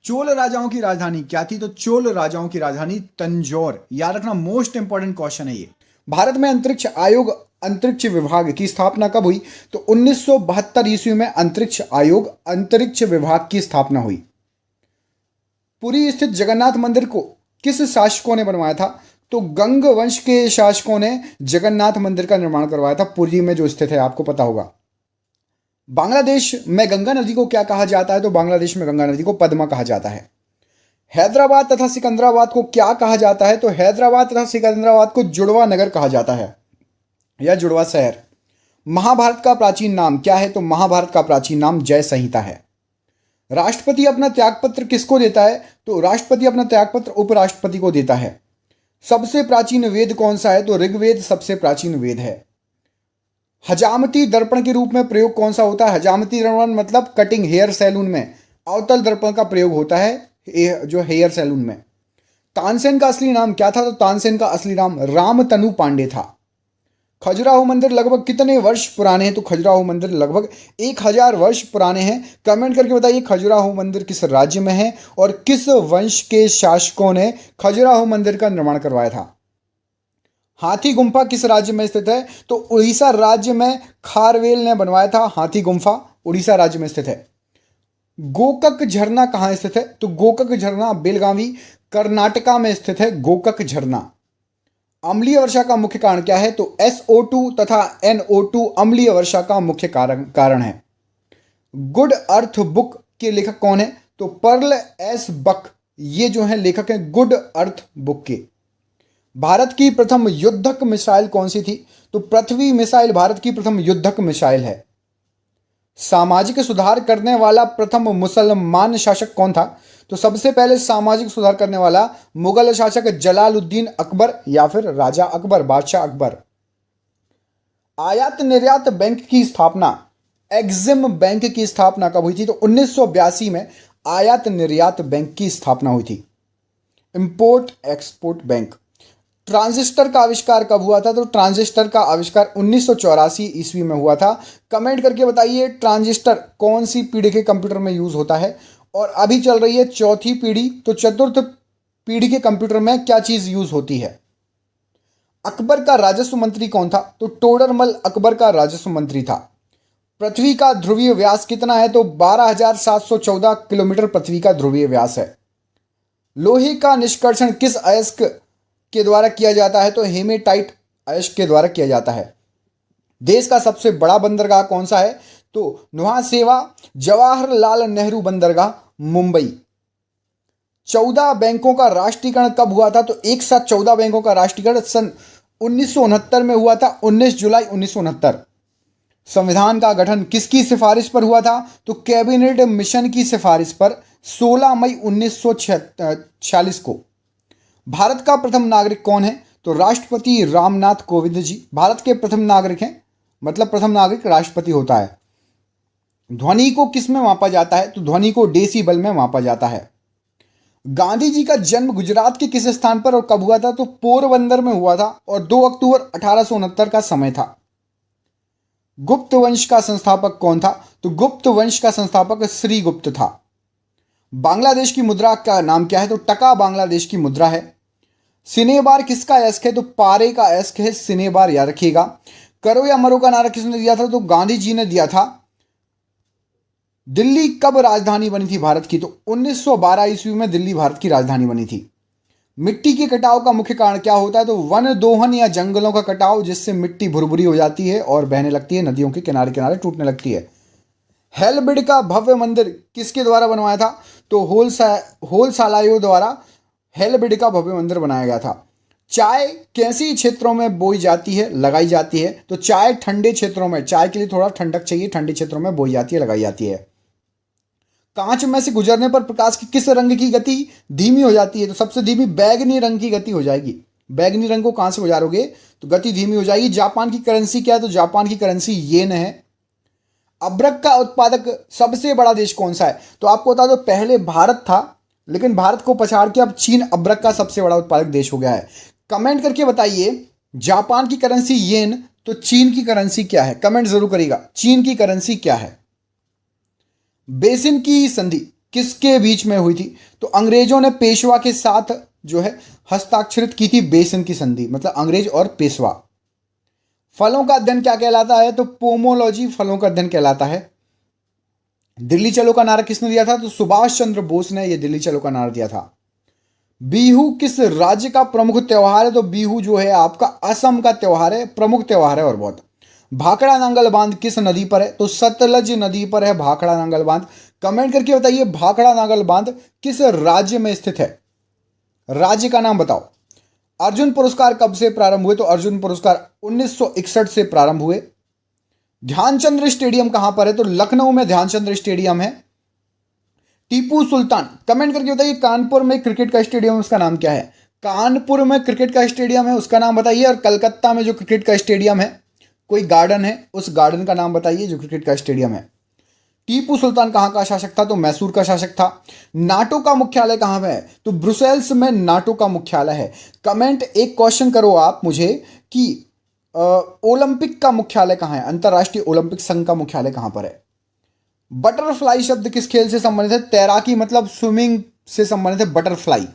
चोल राजाओं की राजधानी क्या थी, तो चोल राजाओं की राजधानी तंजौर। याद रखना, मोस्ट इंपॉर्टेंट क्वेश्चन है ये। भारत में अंतरिक्ष आयोग अंतरिक्ष विभाग की स्थापना कब हुई, तो 1972 ईस्वी में अंतरिक्ष आयोग अंतरिक्ष विभाग की स्थापना हुई। पुरी स्थित जगन्नाथ मंदिर को किस शासकों ने बनवाया था, तो गंग वंश के शासकों ने जगन्नाथ मंदिर का निर्माण करवाया था, पुरी में जो स्थित है, आपको पता होगा। बांग्लादेश में गंगा नदी को क्या कहा जाता है, तो बांग्लादेश में गंगा नदी को पद्मा कहा जाता है। हैदराबाद तथा सिकंदराबाद को क्या कहा जाता है, तो हैदराबाद तथा सिकंदराबाद को जुड़वा नगर कहा जाता है, या जुड़वा शहर। महाभारत का प्राचीन नाम क्या है, तो महाभारत का प्राचीन नाम जय संहिता है। राष्ट्रपति अपना त्यागपत्र किसको देता है, तो राष्ट्रपति अपना त्यागपत्र उपराष्ट्रपति को देता है। सबसे प्राचीन वेद कौन सा है, तो ऋग्वेद सबसे प्राचीन वेद है। हजामती दर्पण के रूप में प्रयोग कौन सा होता है, हजामती दर्पण मतलब कटिंग हेयर सैलून में अवतल दर्पण का प्रयोग होता है, जो हेयर सैलून में। तानसेन का असली नाम क्या था, तो तानसेन का असली नाम रामतनु पांडे था। खजुराहो मंदिर लगभग कितने वर्ष पुराने हैं, तो खजुराहो मंदिर लगभग 1000 वर्ष पुराने हैं। कमेंट करके बताइए खजुराहो मंदिर किस राज्य में है और किस वंश के शासकों ने खजुराहो मंदिर का निर्माण करवाया था। हाथी गुम्फा किस राज्य में स्थित है, तो उड़ीसा राज्य में खारवेल ने बनवाया था। हाथी गुम्फा उड़ीसा राज्य में स्थित है। गोकक झरना कहाँ स्थित है, तो गोकक झरना बेलगावी कर्नाटका में स्थित है। गोकक झरना। अम्लीय वर्षा का मुख्य कारण क्या है, तो SO2 तथा NO2 अम्लीय वर्षा का मुख्य कारण है। गुड अर्थ बुक के लेखक कौन है, तो पर्ल एस बक, ये जो है लेखक हैं गुड अर्थ बुक के। भारत की प्रथम युद्धक मिसाइल कौन सी थी, तो पृथ्वी मिसाइल भारत की प्रथम युद्धक मिसाइल है। सामाजिक सुधार करने वाला प्रथम मुसलमान शासक कौन था, तो सबसे पहले सामाजिक सुधार करने वाला मुगल शासक जलालुद्दीन अकबर या फिर राजा अकबर, बादशाह अकबर। आयात निर्यात बैंक की स्थापना, एग्जिम बैंक की स्थापना कब हुई थी, तो 1982 में आयात निर्यात बैंक की स्थापना हुई थी। Import export bank. ट्रांजिस्टर का आविष्कार कब हुआ था, तो ट्रांजिस्टर का आविष्कार 1984 ईस्वी में हुआ था। कमेंट करके बताइए ट्रांजिस्टर कौन सी पीढ़ी के कंप्यूटर में यूज होता है, और अभी चल रही है चौथी पीढ़ी, तो चतुर्थ पीढ़ी के कंप्यूटर में क्या चीज यूज होती है। अकबर का राजस्व मंत्री कौन था, तो टोडरमल अकबर का राजस्व मंत्री था। पृथ्वी का ध्रुवीय व्यास कितना है, तो 12,714 किलोमीटर पृथ्वी का ध्रुवीय व्यास है। लोहे का निष्कर्षण किस अयस्क के द्वारा किया जाता है, तो हेमेटाइट अयस्क के द्वारा किया जाता है। देश का सबसे बड़ा बंदरगाह कौन सा है, तो नुहासेवा जवाहरलाल नेहरू बंदरगाह मुंबई। 14 बैंकों का राष्ट्रीयकरण कब हुआ था, तो एक साथ 14 बैंकों का राष्ट्रीयकरण सन 1969 में हुआ था, 19 जुलाई 1969। संविधान का गठन किसकी सिफारिश पर हुआ था? तो कैबिनेट मिशन की सिफारिश पर 16 मई 1946 को। भारत का प्रथम नागरिक कौन है? तो राष्ट्रपति रामनाथ कोविंद जी भारत के प्रथम नागरिक हैं, मतलब प्रथम नागरिक राष्ट्रपति होता है। ध्वनि को किस में मापा जाता है? तो ध्वनि को डेसिबल में मापा जाता है। गांधी जी का जन्म गुजरात के किस स्थान पर और कब हुआ था? तो पोरबंदर में हुआ था और 2 अक्टूबर 1869 का समय था। गुप्त वंश का संस्थापक कौन था? तो गुप्त वंश का संस्थापक श्री गुप्त था। बांग्लादेश की मुद्रा का नाम क्या है? तो टका बांग्लादेश की मुद्रा है। सिनेबार किसका एस्क है? तो पारे का एस्क है सिनेबार, याद रखिएगा। करो या मरो का नारा किसने दिया था? तो गांधी जी ने दिया था। दिल्ली कब राजधानी बनी थी भारत की? तो 1912 ईस्वी में दिल्ली भारत की राजधानी बनी थी। मिट्टी के कटाव का मुख्य कारण क्या होता है? तो वन दोहन या जंगलों का कटाव, जिससे मिट्टी भुरभुरी हो जाती है और बहने लगती है, नदियों के किनारे किनारे टूटने लगती है। हेलबिड का भव्य मंदिर किसके द्वारा बनवाया था? तो होलसालायो द्वारा हेलबिड का भव्य मंदिर बनाया गया था। चाय कैसी क्षेत्रों में बोई जाती है, लगाई जाती है? तो चाय ठंडे क्षेत्रों में, चाय के लिए थोड़ा ठंडक चाहिए, ठंडे क्षेत्रों में बोई जाती है, लगाई जाती है। कांच में से गुजरने पर प्रकाश की किस रंग की गति धीमी हो जाती है? तो सबसे धीमी बैगनी रंग की गति हो जाएगी। बैगनी रंग को कहां से गुजारोगे तो गति धीमी हो जाएगी। जापान की करेंसी क्या है? तो जापान की करेंसी येन है। अब्रक का उत्पादक सबसे बड़ा देश कौन सा है? तो आपको बता दो, पहले भारत था, लेकिन भारत को पछाड़ के अब चीन अब्रक का सबसे बड़ा उत्पादक देश हो गया है। कमेंट करके बताइए, जापान की करेंसी येन, तो चीन की करेंसी क्या है? कमेंट जरूर करिएगा, चीन की करेंसी क्या है। बेसिन की संधि किसके बीच में हुई थी? तो अंग्रेजों ने पेशवा के साथ जो है हस्ताक्षरित की थी बेसिन की संधि, मतलब अंग्रेज और पेशवा। फलों का अध्ययन क्या कहलाता है? तो पोमोलॉजी फलों का अध्ययन कहलाता है। दिल्ली चलो का नारा किसने दिया था? तो सुभाष चंद्र बोस ने यह दिल्ली चलो का नारा दिया था। बिहू किस राज्य का प्रमुख त्योहार है? तो बिहू जो है आपका असम का त्योहार है, प्रमुख त्योहार है और बहुत। भाखड़ा नांगल बांध किस नदी पर है? तो सतलज नदी पर है भाखड़ा नांगल बांध। कमेंट करके बताइए, भाखड़ा नांगल बांध किस राज्य में स्थित है? राज्य का नाम बताओ। अर्जुन पुरस्कार कब से प्रारंभ हुए? तो अर्जुन पुरस्कार 1961 से प्रारंभ हुए। ध्यानचंद्र स्टेडियम कहां पर है? तो लखनऊ में ध्यानचंद्र स्टेडियम है। टीपू सुल्तान, कमेंट करके बताइए, कानपुर में क्रिकेट का स्टेडियम है, उसका नाम क्या है? कानपुर में क्रिकेट का स्टेडियम है, उसका नाम बताइए। और कलकत्ता में जो क्रिकेट का स्टेडियम है, कोई गार्डन है, उस गार्डन का नाम बताइए जो क्रिकेट का स्टेडियम है। टीपू सुल्तान कहां का शासक था? तो मैसूर का शासक था। नाटो का मुख्यालय कहां पे है? तो ब्रुसेल्स में नाटो का मुख्यालय है। कमेंट एक क्वेश्चन करो आप मुझे कि ओलंपिक का मुख्यालय कहां है? अंतरराष्ट्रीय ओलंपिक संघ का मुख्यालय कहां पर है? बटरफ्लाई शब्द किस खेल से संबंधित है? तैराकी मतलब स्विमिंग से संबंधित है बटरफ्लाई।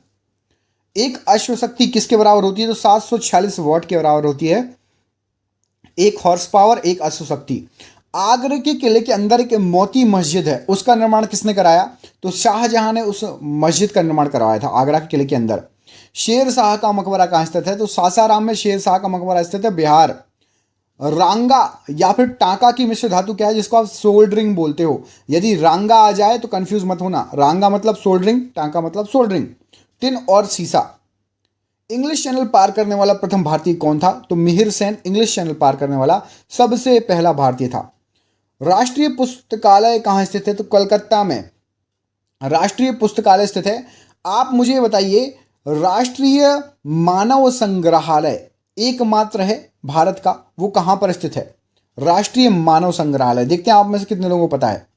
एक अश्वशक्ति किसके बराबर होती है? तो 746 वॉट के बराबर होती है। एक हॉर्स पावर, एक अश्वशक्ति। आगरा के किले के अंदर एक मोती मस्जिद है, उसका निर्माण किसने कराया? तो शाहजहां ने उस मस्जिद का निर्माण करवाया था आगरा के किले के अंदर। शेर शाह का मकबरा कहां स्थित है? तो सासाराम में शेर शाह का मकबरा स्थित है, बिहार। रांगा या फिर टांका की मिश्र धातु क्या है जिसको आप सोल्डरिंग बोलते हो? यदि रांगा आ जाए तो कंफ्यूज मत होना, रांगा मतलब सोल्डरिंग, टांका मतलब सोल्डरिंग। टिन और सीसा। इंग्लिश चैनल पार करने वाला प्रथम भारतीय कौन था? तो मिहिर सेन इंग्लिश चैनल पार करने वाला सबसे पहला भारतीय था। राष्ट्रीय पुस्तकालय कहां स्थित है? तो कोलकाता में राष्ट्रीय पुस्तकालय स्थित है। आप मुझे बताइए, राष्ट्रीय मानव संग्रहालय एकमात्र है भारत का, वो कहां पर स्थित है? राष्ट्रीय मानव संग्रहालय। देखते हैं आप में से कितने लोगों को पता है।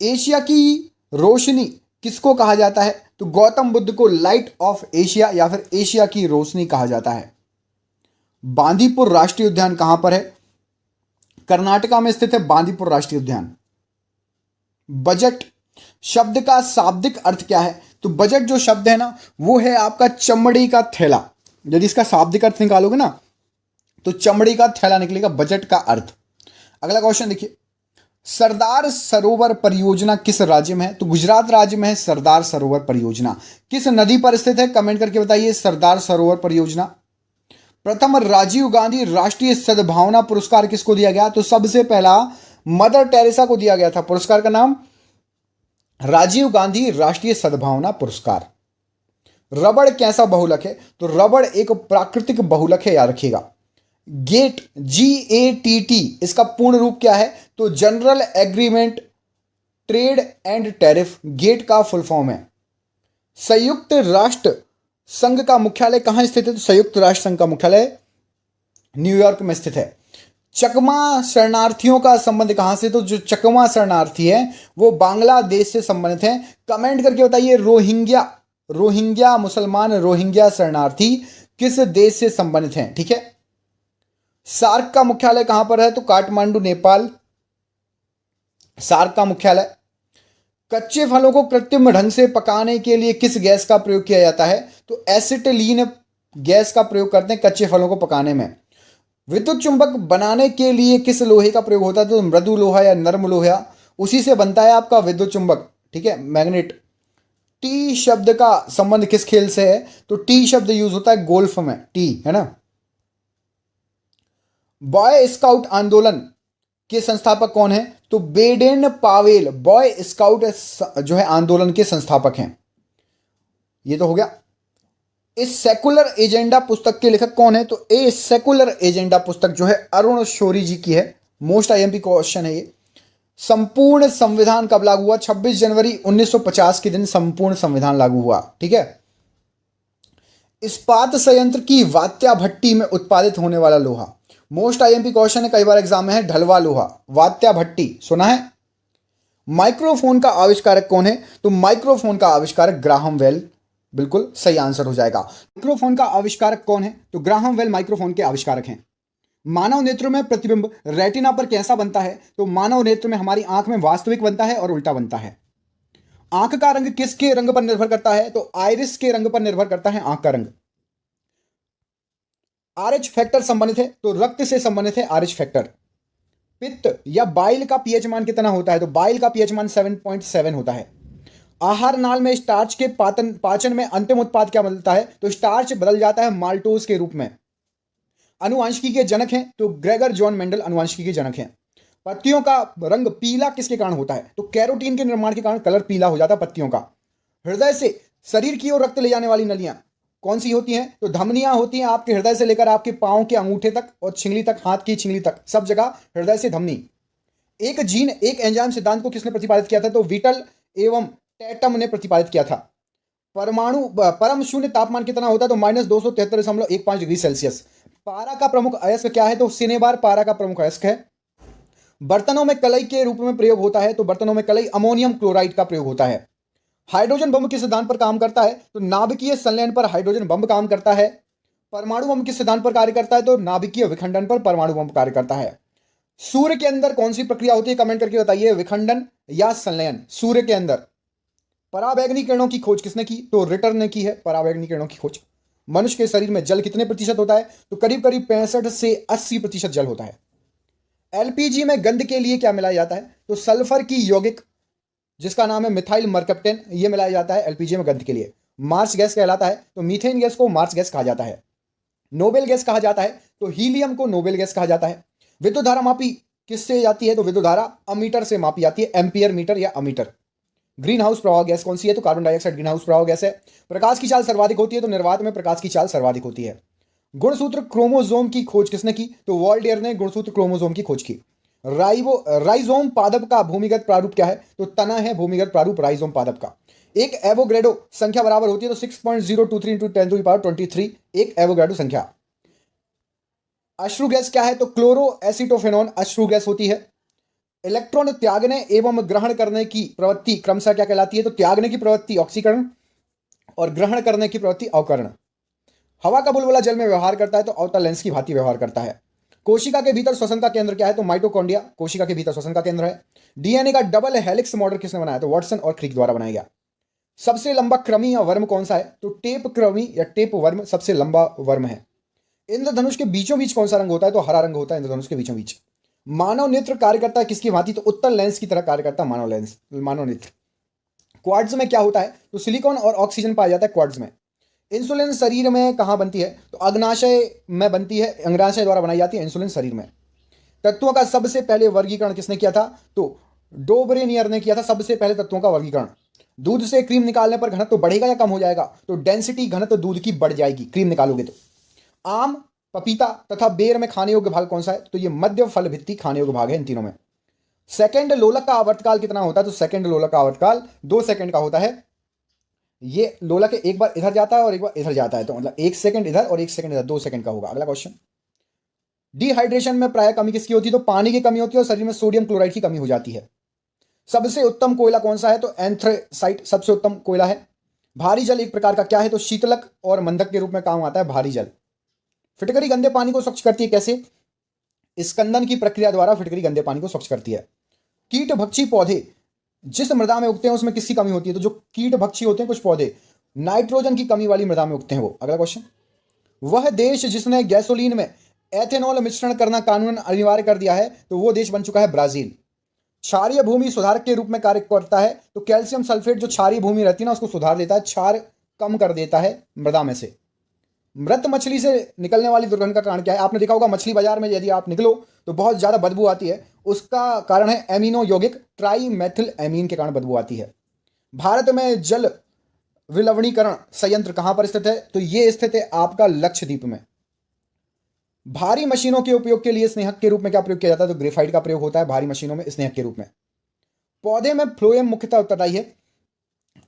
एशिया की रोशनी किसको कहा जाता है? तो गौतम बुद्ध को लाइट ऑफ एशिया या फिर एशिया की रोशनी कहा जाता है। बांदीपुर राष्ट्रीय उद्यान कहां पर है? कर्नाटका में स्थित है बांदीपुर राष्ट्रीय उद्यान। बजट शब्द का शाब्दिक अर्थ क्या है? तो बजट जो शब्द है ना, वो है आपका चमड़ी का थैला। यदि इसका शाब्दिक अर्थ निकालोगे ना तो चमड़ी का थैला निकलेगा बजट का अर्थ। अगला क्वेश्चन देखिए, सरदार सरोवर परियोजना किस राज्य में है? तो गुजरात राज्य में है सरदार सरोवर परियोजना। किस नदी पर स्थित है? कमेंट करके बताइए। सरदार सरोवर परियोजना। प्रथम राजीव गांधी राष्ट्रीय सद्भावना पुरस्कार किसको दिया गया? तो सबसे पहला मदर टेरेसा को दिया गया था। पुरस्कार का नाम राजीव गांधी राष्ट्रीय सद्भावना पुरस्कार। रबड़ कैसा बहुलक है? तो रबड़ एक प्राकृतिक बहुलक है, याद रखिएगा। गेट, GATT, इसका पूर्ण रूप क्या है? तो general agreement trade and tariff, GATT का फुल फॉर्म है। संयुक्त राष्ट्र संघ का मुख्यालय कहां स्थित है? तो संयुक्त राष्ट्र संघ का मुख्यालय न्यूयॉर्क में स्थित है। चकमा शरणार्थियों का संबंध कहां से? तो जो चकमा शरणार्थी है वो बांग्लादेश से संबंधित है। कमेंट करके बताइए, रोहिंग्या मुसलमान रोहिंग्या शरणार्थी किस देश से संबंधित हैं? ठीक है। सार्क का मुख्यालय कहां पर है? तो काठमांडू, नेपाल, सार्क का मुख्यालय। कच्चे फलों को कृत्रिम ढंग से पकाने के लिए किस गैस का प्रयोग किया जाता है? तो एसिटिलीन गैस का प्रयोग करते हैं कच्चे फलों को पकाने में। विद्युत चुंबक बनाने के लिए किस लोहे का प्रयोग होता है? तो मृदु लोहा या नर्म लोहा, उसी से बनता है आपका विद्युत चुंबक। ठीक है, मैग्नेट। टी शब्द का संबंध किस खेल से है? तो टी शब्द यूज होता है गोल्फ में, टी है ना। बॉय स्काउट आंदोलन के संस्थापक कौन है? तो बेडेन पावेल बॉय स्काउट जो है आंदोलन के संस्थापक हैं। ये तो हो गया। इस सेकुलर एजेंडा पुस्तक के लेखक कौन है? तो ए सेकुलर एजेंडा पुस्तक जो है अरुण शोरी जी की है। मोस्ट आईएमपी क्वेश्चन है ये। संपूर्ण संविधान कब लागू हुआ? 26 जनवरी 1950 के दिन संपूर्ण संविधान लागू हुआ। ठीक है। इस्पात संयंत्र की वात्या भट्टी में उत्पादित होने वाला लोहा, मोस्ट आईएमपी क्वेश्चन है, कई बार एग्जाम में है। ढलवा लोहा, वात्या भट्टी, सुना है। माइक्रोफोन का आविष्कारक कौन है? तो माइक्रोफोन का आविष्कारक ग्राहम बेल, बिल्कुल सही आंसर हो जाएगा। माइक्रोफोन का आविष्कारक कौन है? तो ग्राहम बेल माइक्रोफोन के आविष्कारक हैं। मानव नेत्र में प्रतिबिंब रेटिना पर कैसा बनता है? तो मानव नेत्र में हमारी आंख में वास्तविक बनता है और उल्टा बनता है। आंख का रंग किसके रंग पर निर्भर करता है? तो आइरिस के रंग पर निर्भर करता है आंख का रंग। आरएच फैक्टर संबंधित है, तो रक्त से संबंधित है आरएच फैक्टर। पित्त या बाइल का पीएच मान कितना होता है? तो बाइल का पीएच मान 7.7 होता है। आहार नाल में स्टार्च के पाचन में अंतिम उत्पाद क्या बदलता है? तो स्टार्च बदल जाता है माल्टोज के रूप में। अनुवांशिकी के जनक हैं, तो ग्रेगर जॉन मेंडल अनुवांशिकी के जनक हैं। पत्तियों का रंग पीला किसके कारण होता है? तो कैरोटीन के निर्माण के कारण कलर पीला हो जाता है पत्तियों का। हृदय से शरीर की ओर रक्त ले जाने वाली नलियां कौन सी होती हैं? तो धमनियां होती हैं आपके हृदय से लेकर आपके पांव के अंगूठे तक और छिंगली तक, हाथ की छिंगली तक, सब जगह हृदय से धमनी। एक जीन एक एंजाइम सिद्धांत को किसने प्रतिपादित किया था? तो विटल एवं टैटम ने प्रतिपादित किया था। परम शून्य तापमान कितना होता है? तो -273.15 डिग्री सेल्सियस। पारा का प्रमुख अयस्क क्या है? तो सिनेबार पारा का प्रमुख अयस्क है। बर्तनों में कलई के रूप में प्रयोग होता है, तो बर्तनों में कलई अमोनियम क्लोराइड का प्रयोग होता है। हाइड्रोजन बम किस सिद्धांत पर काम करता है? तो नाभिकीय संलयन पर हाइड्रोजन बम काम करता है। परमाणु बम किस सिद्धांत पर कार्य करता है? तो नाभिकीय विखंडन पर परमाणु बम कार्य करता है। सूर्य के अंदर कौन सी प्रक्रिया होती है? कमेंट करके बताइए, विखंडन या संलयन। सूर्य के अंदर पराबैंगनी किरणों की खोज किसने की? तो रिटर ने की है पराबैंगनी किरणों की खोज। मनुष्य के शरीर में जल कितने प्रतिशत होता है? तो करीब करीब 65 से 80% जल होता है। एलपीजी में गंध के लिए क्या मिलाया जाता है? तो सल्फर की यौगिक जिसका नाम है मिथाइल मरकप्टेन, यह मिलाया जाता है एलपीजी में गंध के लिए। मार्स गैस कहलाता है, तो मीथेन गैस को मार्स गैस कहा जाता है। नोबेल गैस कहा जाता है, तो हीलियम को नोबेल गैस कहा जाता है। विद्युत धारा मापी किससे जाती है? तो विद्युत धारा अमीटर से मापी जाती है, एम्पियर मीटर या अमीटर। ग्रीन हाउस प्रवाह गैस कौन सी है? तो कार्बन डाइऑक्साइड ग्रीन हाउस प्रवाह गैस है। प्रकाश की चाल सर्वाधिक होती है, तो निर्वात में प्रकाश की चाल सर्वाधिक होती है। गुणसूत्र क्रोमोसोम की खोज किसने की? तो वॉल्डियर ने गुणसूत्र क्रोमोसोम की खोज की। राइजोम पादप का भूमिगत प्रारूप क्या है? तो तना है भूमिगत प्रारूप राइजोम पादप का। एक एवोग्रेडो संख्या बराबर होती है, तो 6.023 × 10⁻23 एक एवोग्रेडो संख्या। अश्रु गैस क्या है? तो क्लोरो एसिटोफेनॉन अश्रु गैस होती है। इलेक्ट्रॉन त्यागने एवं ग्रहण करने की प्रवृत्ति क्रमशः क्या कहलाती है? तो त्यागने की प्रवृत्ति ऑक्सीकरण और ग्रहण करने की प्रवृत्ति अवकरण। हवा का बुलबुला जल में व्यवहार करता है, तो अवतल लेंस की भांति व्यवहार करता है। कोशिका के भीतर श्वसन का केंद्र क्या है? तो माइटोकॉन्ड्रिया कोशिका के भीतर श्वसन का केंद्र है। डीएनए का डबल हेलिक्स मॉडल किसने बनाया? तो वाटसन और क्रिक द्वारा बनाया गया। सबसे लंबा कृमि या वर्म कौन सा है? तो टेप कृमि या टेप वर्म सबसे लंबा वर्म है। इंद्रधनुष के बीचों बीच कौन सा रंग होता है? तो हरा रंग होता है इंद्रधनुष के बीचों बीच। मानव नेत्र कार्य करता है किसकी भांति? तो उत्तल लेंस की तरह कार्य करता है मानव नेत्र। क्वार्ट्ज में क्या होता है? तो सिलिकॉन और ऑक्सीजन पाया जाता है क्वार्ट्ज में। इंसुलिन शरीर में कहां बनती है? तो अग्नाशय में बनती है, अंगाशय द्वारा बनाई जाती है इंसुलिन शरीर में। तत्वों का सबसे पहले वर्गीकरण किसने किया था? तो डोब्रेनियर ने किया था सबसे पहले तत्वों का वर्गीकरण। दूध से क्रीम निकालने पर घनत्व तो बढ़ेगा या कम हो जाएगा? तो डेंसिटी घनत्व दूध की बढ़ जाएगी क्रीम निकालोगे तो। आम पपीता तथा बेर में खाने योग्य भाग कौन सा है? तो ये मध्य फल भित्ति खाने योग्य भाग है इन तीनों में। सेकंड लोलक का आवर्तकाल कितना होता है? तो सेकंड लोलक का आवर्तकाल 2 सेकंड का होता है। ये लोलक एक बार इधर जाता है और एक बार इधर जाता है, तो मतलब 1 सेकंड इधर और 1 सेकंड इधर, 2 सेकंड का होगा। अगला क्वेश्चन, डिहाइड्रेशन में प्राय कमी किसकी होती है? तो पानी की कमी होती है और शरीर में सोडियम क्लोराइड की कमी हो जाती है। सबसे उत्तम कोयला कौन सा है? तो एंथ्रेसाइट सबसे उत्तम कोयला है। भारी जल एक प्रकार का क्या है? तो शीतलक और मंदक के रूप में काम आता है भारी जल। फिटकरी गंदे पानी को स्वच्छ करती है कैसे? स्कंदन की प्रक्रिया द्वारा फिटकरी गंदे पानी को स्वच्छ करती है। कीट भक्षी पौधे जिस मृदा में उगते हैं उसमें किसकी कमी होती है? तो जो कीट भक्षी होते हैं कुछ पौधे, नाइट्रोजन की कमी वाली मृदा में उगते हैं वो। अगला क्वेश्चन, वह देश जिसने गैसोलीन में एथेनॉल मिश्रण करना कानूनन अनिवार्य कर दिया है, तो वो देश बन चुका है ब्राजील। क्षारीय भूमि सुधारक के रूप में कार्य करता है, तो कैल्शियम सल्फेट जो क्षारीय भूमि रहती है ना उसको सुधार देता है, क्षार कम कर देता है मृदा में से। मृत मछली से निकलने वाली दुर्गंध का कारण क्या है? आपने देखा होगा मछली बाजार में यदि आप निकलो तो बहुत ज्यादा बदबू आती है, उसका कारण है एमिनो यौगिक ट्राइमेथिल एमीन के कारण बदबू आती है। भारत में जल विलवणीकरण संयंत्र कहां पर स्थित है? तो ये स्थित है आपका लक्षद्वीप में। भारी मशीनों के उपयोग के लिए स्नेहक के रूप में क्या प्रयोग किया जाता है? तो ग्रेफाइट का प्रयोग होता है भारी मशीनों में स्नेहक के रूप में। पौधे में फ्लोएम मुख्यतः उत्तरदायी है।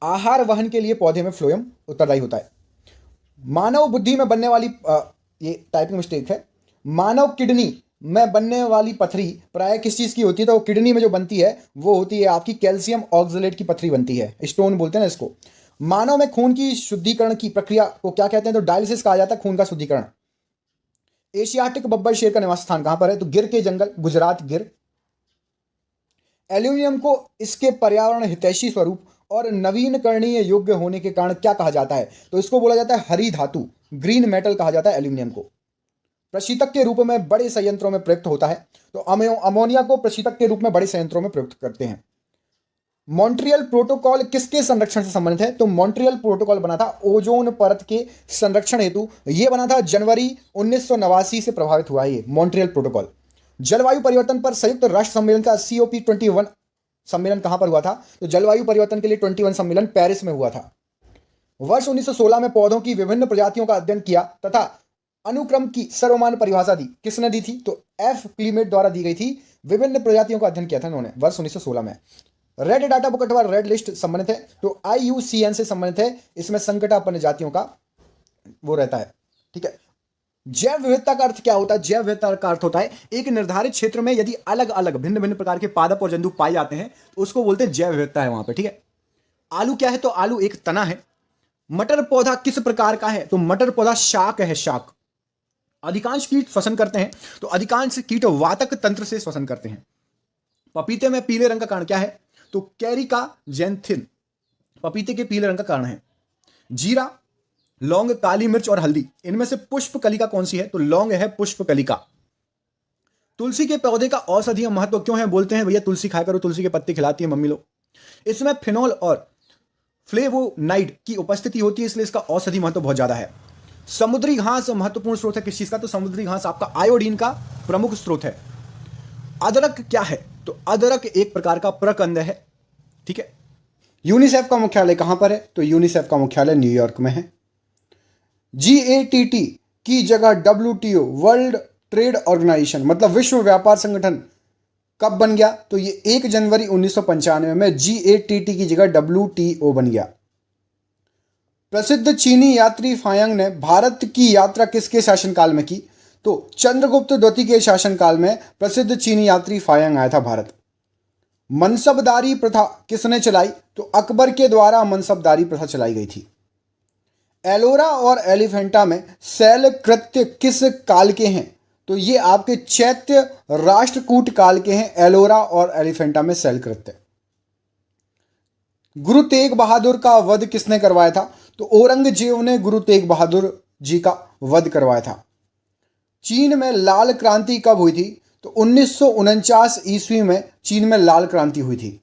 आहार वहन के लिए पौधे में फ्लोएम उत्तरदायी होता है। मानव बुद्धि में बनने वाली ये टाइपिंग मिस्टेक है, मानव किडनी में बनने वाली पथरी प्राय किस चीज की होती है? तो किडनी में जो बनती है वो होती है आपकी कैल्शियम ऑक्सलेट की पथरी बनती है, स्टोन बोलते हैं ना इसको। मानव में खून की शुद्धिकरण की प्रक्रिया को क्या कहते हैं? तो डायलिसिस कहा जाता है खून का शुद्धिकरण। एशियाटिक बब्बर शेर का निवास स्थान कहां पर है? तो गिर के जंगल, गुजरात गिर। एल्यूमिनियम को इसके पर्यावरण हितैषी स्वरूप और नवीनकरणीय योग्य होने के कारण क्या कहा जाता है? तो इसको बोला जाता है हरी धातु, ग्रीन मेटल कहा जाता है एल्यूमिनियम को। प्रशीतक के रूप में बड़े संयंत्रों में प्रयुक्त होता है, तो अमोनिया को प्रशीतक के रूप में बड़े संयंत्रों में प्रयुक्त करते हैं। मॉन्ट्रियल प्रोटोकॉल किसके संरक्षण से संबंधित है? तो मॉन्ट्रियल प्रोटोकॉल बना था ओजोन परत के संरक्षण हेतु। यह बना था जनवरी 1989 से प्रभावित हुआ है ये मॉन्ट्रियल प्रोटोकॉल। जलवायु परिवर्तन पर संयुक्त राष्ट्र सम्मेलन का COP21 सम्मेलन कहां पर हुआ था? तो जलवायु परिवर्तन के लिए 21 सम्मेलन पेरिस में हुआ था। वर्ष 1916 में पौधों की विभिन्न प्रजातियों का अध्ययन किया तथा अनुक्रम की सर्वमान्य परिभाषा दी। किसने दी थी? तो F क्लीमेट द्वारा दी गई थी। विभिन्न प्रजातियों का अध्ययन किया था उन्होंने वर्ष 1916 में। रेड डाटा बुक अथवा रेड लिस्ट संबंधित है, तो IUCN से संबंधित है। इसमें संकटापन्न जातियों का वो रहता है, ठीक है। जैव विविधता का अर्थ क्या होता है? जैव विविधता का अर्थ होता है एक निर्धारित क्षेत्र में यदि अलग अलग भिन्न भिन्न प्रकार के पादप और जंतु पाए जाते हैं तो उसको बोलते हैं जैव विविधता है वहां पे, ठीक है। आलू क्या है? तो आलू एक तना है। मटर पौधा किस प्रकार का है? तो मटर पौधा शाक है, शाक। अधिकांश कीट श्वसन करते हैं, तो अधिकांश कीट वातक तंत्र से श्वसन करते हैं। पपीते में पीले रंग का कारण क्या है? तो कैरिका जेंथिन पपीते के पीले रंग का कारण है। जीरा, लौंग, काली मिर्च और हल्दी, इनमें से पुष्प कलिका कौन सी है? तो लौंग है पुष्प कलिका। तुलसी के पौधे का औषधीय महत्व क्यों है? बोलते हैं भैया तुलसी खाया करो, तुलसी के पत्ते खिलाती है मम्मी लोग। इसमें फिनोल और फ्लेवोनाइड की उपस्थिति होती है, इसलिए इसका औषधि महत्व बहुत ज्यादा है। समुद्री घास महत्वपूर्ण स्रोत है किस चीज का? तो समुद्री घास आपका आयोडीन का प्रमुख स्रोत है। अदरक क्या है? तो अदरक एक प्रकार का प्रकंद है, ठीक है। यूनिसेफ का मुख्यालय कहां पर है? तो यूनिसेफ का मुख्यालय न्यूयॉर्क में है। GATT की जगह WTO वर्ल्ड ट्रेड ऑर्गेनाइजेशन मतलब विश्व व्यापार संगठन कब बन गया? तो ये 1 जनवरी 1995 में GATT की जगह WTO बन गया। प्रसिद्ध चीनी यात्री फायांग ने भारत की यात्रा किसके शासनकाल में की? तो चंद्रगुप्त द्वितीय के शासनकाल में प्रसिद्ध चीनी यात्री फायांग आया था भारत। मनसबदारी प्रथा किसने चलाई? तो अकबर के द्वारा मनसबदारी प्रथा चलाई गई थी। एलोरा और एलिफेंटा में शैल कृत्य किस काल के हैं? तो ये आपके चैत्य राष्ट्रकूट काल के हैं, एलोरा और एलिफेंटा में शैल कृत्य। गुरु तेग बहादुर का वध किसने करवाया था? तो औरंगजेब ने गुरु तेग बहादुर जी का वध करवाया था। चीन में लाल क्रांति कब हुई थी? तो 1949 ईस्वी में चीन में लाल क्रांति हुई थी।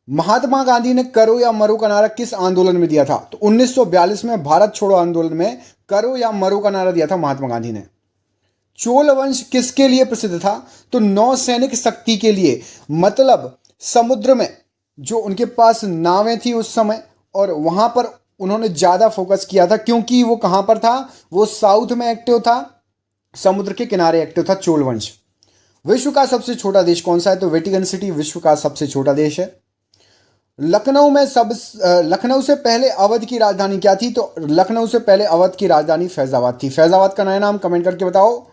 महात्मा गांधी ने करो या मरो का नारा किस आंदोलन में दिया था? तो 1942 में भारत छोड़ो आंदोलन में करो या मरो का नारा दिया था महात्मा गांधी ने। चोल वंश किसके लिए प्रसिद्ध था? तो नौसैनिक शक्ति के लिए, मतलब समुद्र में जो उनके पास नावें थी उस समय, और वहां पर उन्होंने ज्यादा फोकस किया था क्योंकि वो कहां पर था? वो साउथ में एक्टिव था, समुद्र के किनारे एक्टिव था चोल वंश। विश्व का सबसे छोटा देश कौन सा है? तो वेटिकन सिटी विश्व का सबसे छोटा देश है। लखनऊ से पहले अवध की राजधानी क्या थी? तो लखनऊ से पहले अवध की राजधानी फैजाबाद थी। फैजाबाद का नया नाम कमेंट करके बताओ।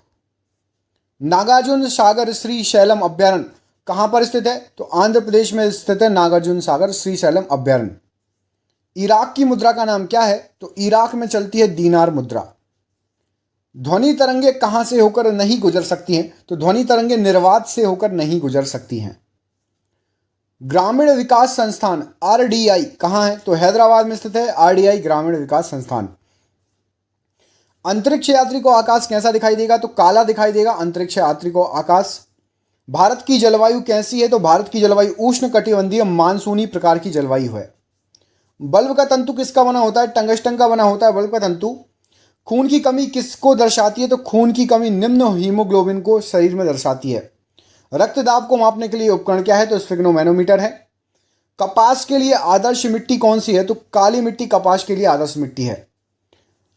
नागार्जुन सागर श्री शैलम अभ्यारण्य कहां पर स्थित है? तो आंध्र प्रदेश में स्थित है नागार्जुन सागर श्री शैलम अभ्यारण्य। इराक की मुद्रा का नाम क्या है? तो इराक में चलती है दीनार मुद्रा। ध्वनि तरंगे कहां से होकर नहीं गुजर सकती हैं? तो ध्वनि तरंगे निर्वात से होकर नहीं गुजर सकती हैं। ग्रामीण विकास संस्थान आरडीआई कहां है? तो हैदराबाद में स्थित है आरडीआई ग्रामीण विकास संस्थान। अंतरिक्ष यात्री को आकाश कैसा दिखाई देगा? तो काला दिखाई देगा अंतरिक्ष यात्री को आकाश। भारत की जलवायु कैसी है? तो भारत की जलवायु उष्ण कटिबंधीय मानसूनी प्रकार की जलवायु है। बल्ब का तंतु किसका बना होता है? टंगस्टन का बना होता है बल्ब का तंतु। खून की कमी किसको दर्शाती है? तो खून की कमी निम्न हीमोग्लोबिन को शरीर में दर्शाती है। रक्तदाब को मापने के लिए उपकरण क्या है? तो स्फिग्नोमैनोमीटर है। कपास के लिए आदर्श मिट्टी कौन सी है? तो काली मिट्टी कपास के लिए आदर्श मिट्टी है।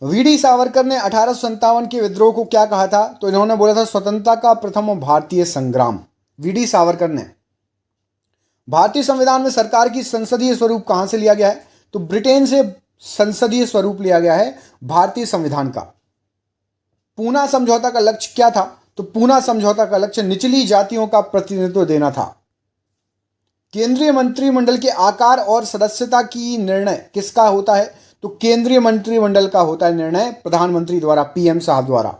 वीडी सावरकर ने 1857 के विद्रोह को क्या कहा था? तो इन्होंने बोला था स्वतंत्रता का प्रथम भारतीय संग्राम। वीडी सावरकर ने। भारतीय संविधान में सरकार की संसदीय स्वरूप कहां से लिया गया है? तो ब्रिटेन से संसदीय स्वरूप लिया गया है भारतीय संविधान का। पूना समझौता का लक्ष्य क्या था? तो पूना समझौता का लक्ष्य निचली जातियों का प्रतिनिधित्व देना था। केंद्रीय मंत्रिमंडल के आकार और सदस्यता की निर्णय किसका होता है? तो केंद्रीय मंत्रिमंडल का होता है निर्णय प्रधानमंत्री द्वारा, पीएम साहब द्वारा।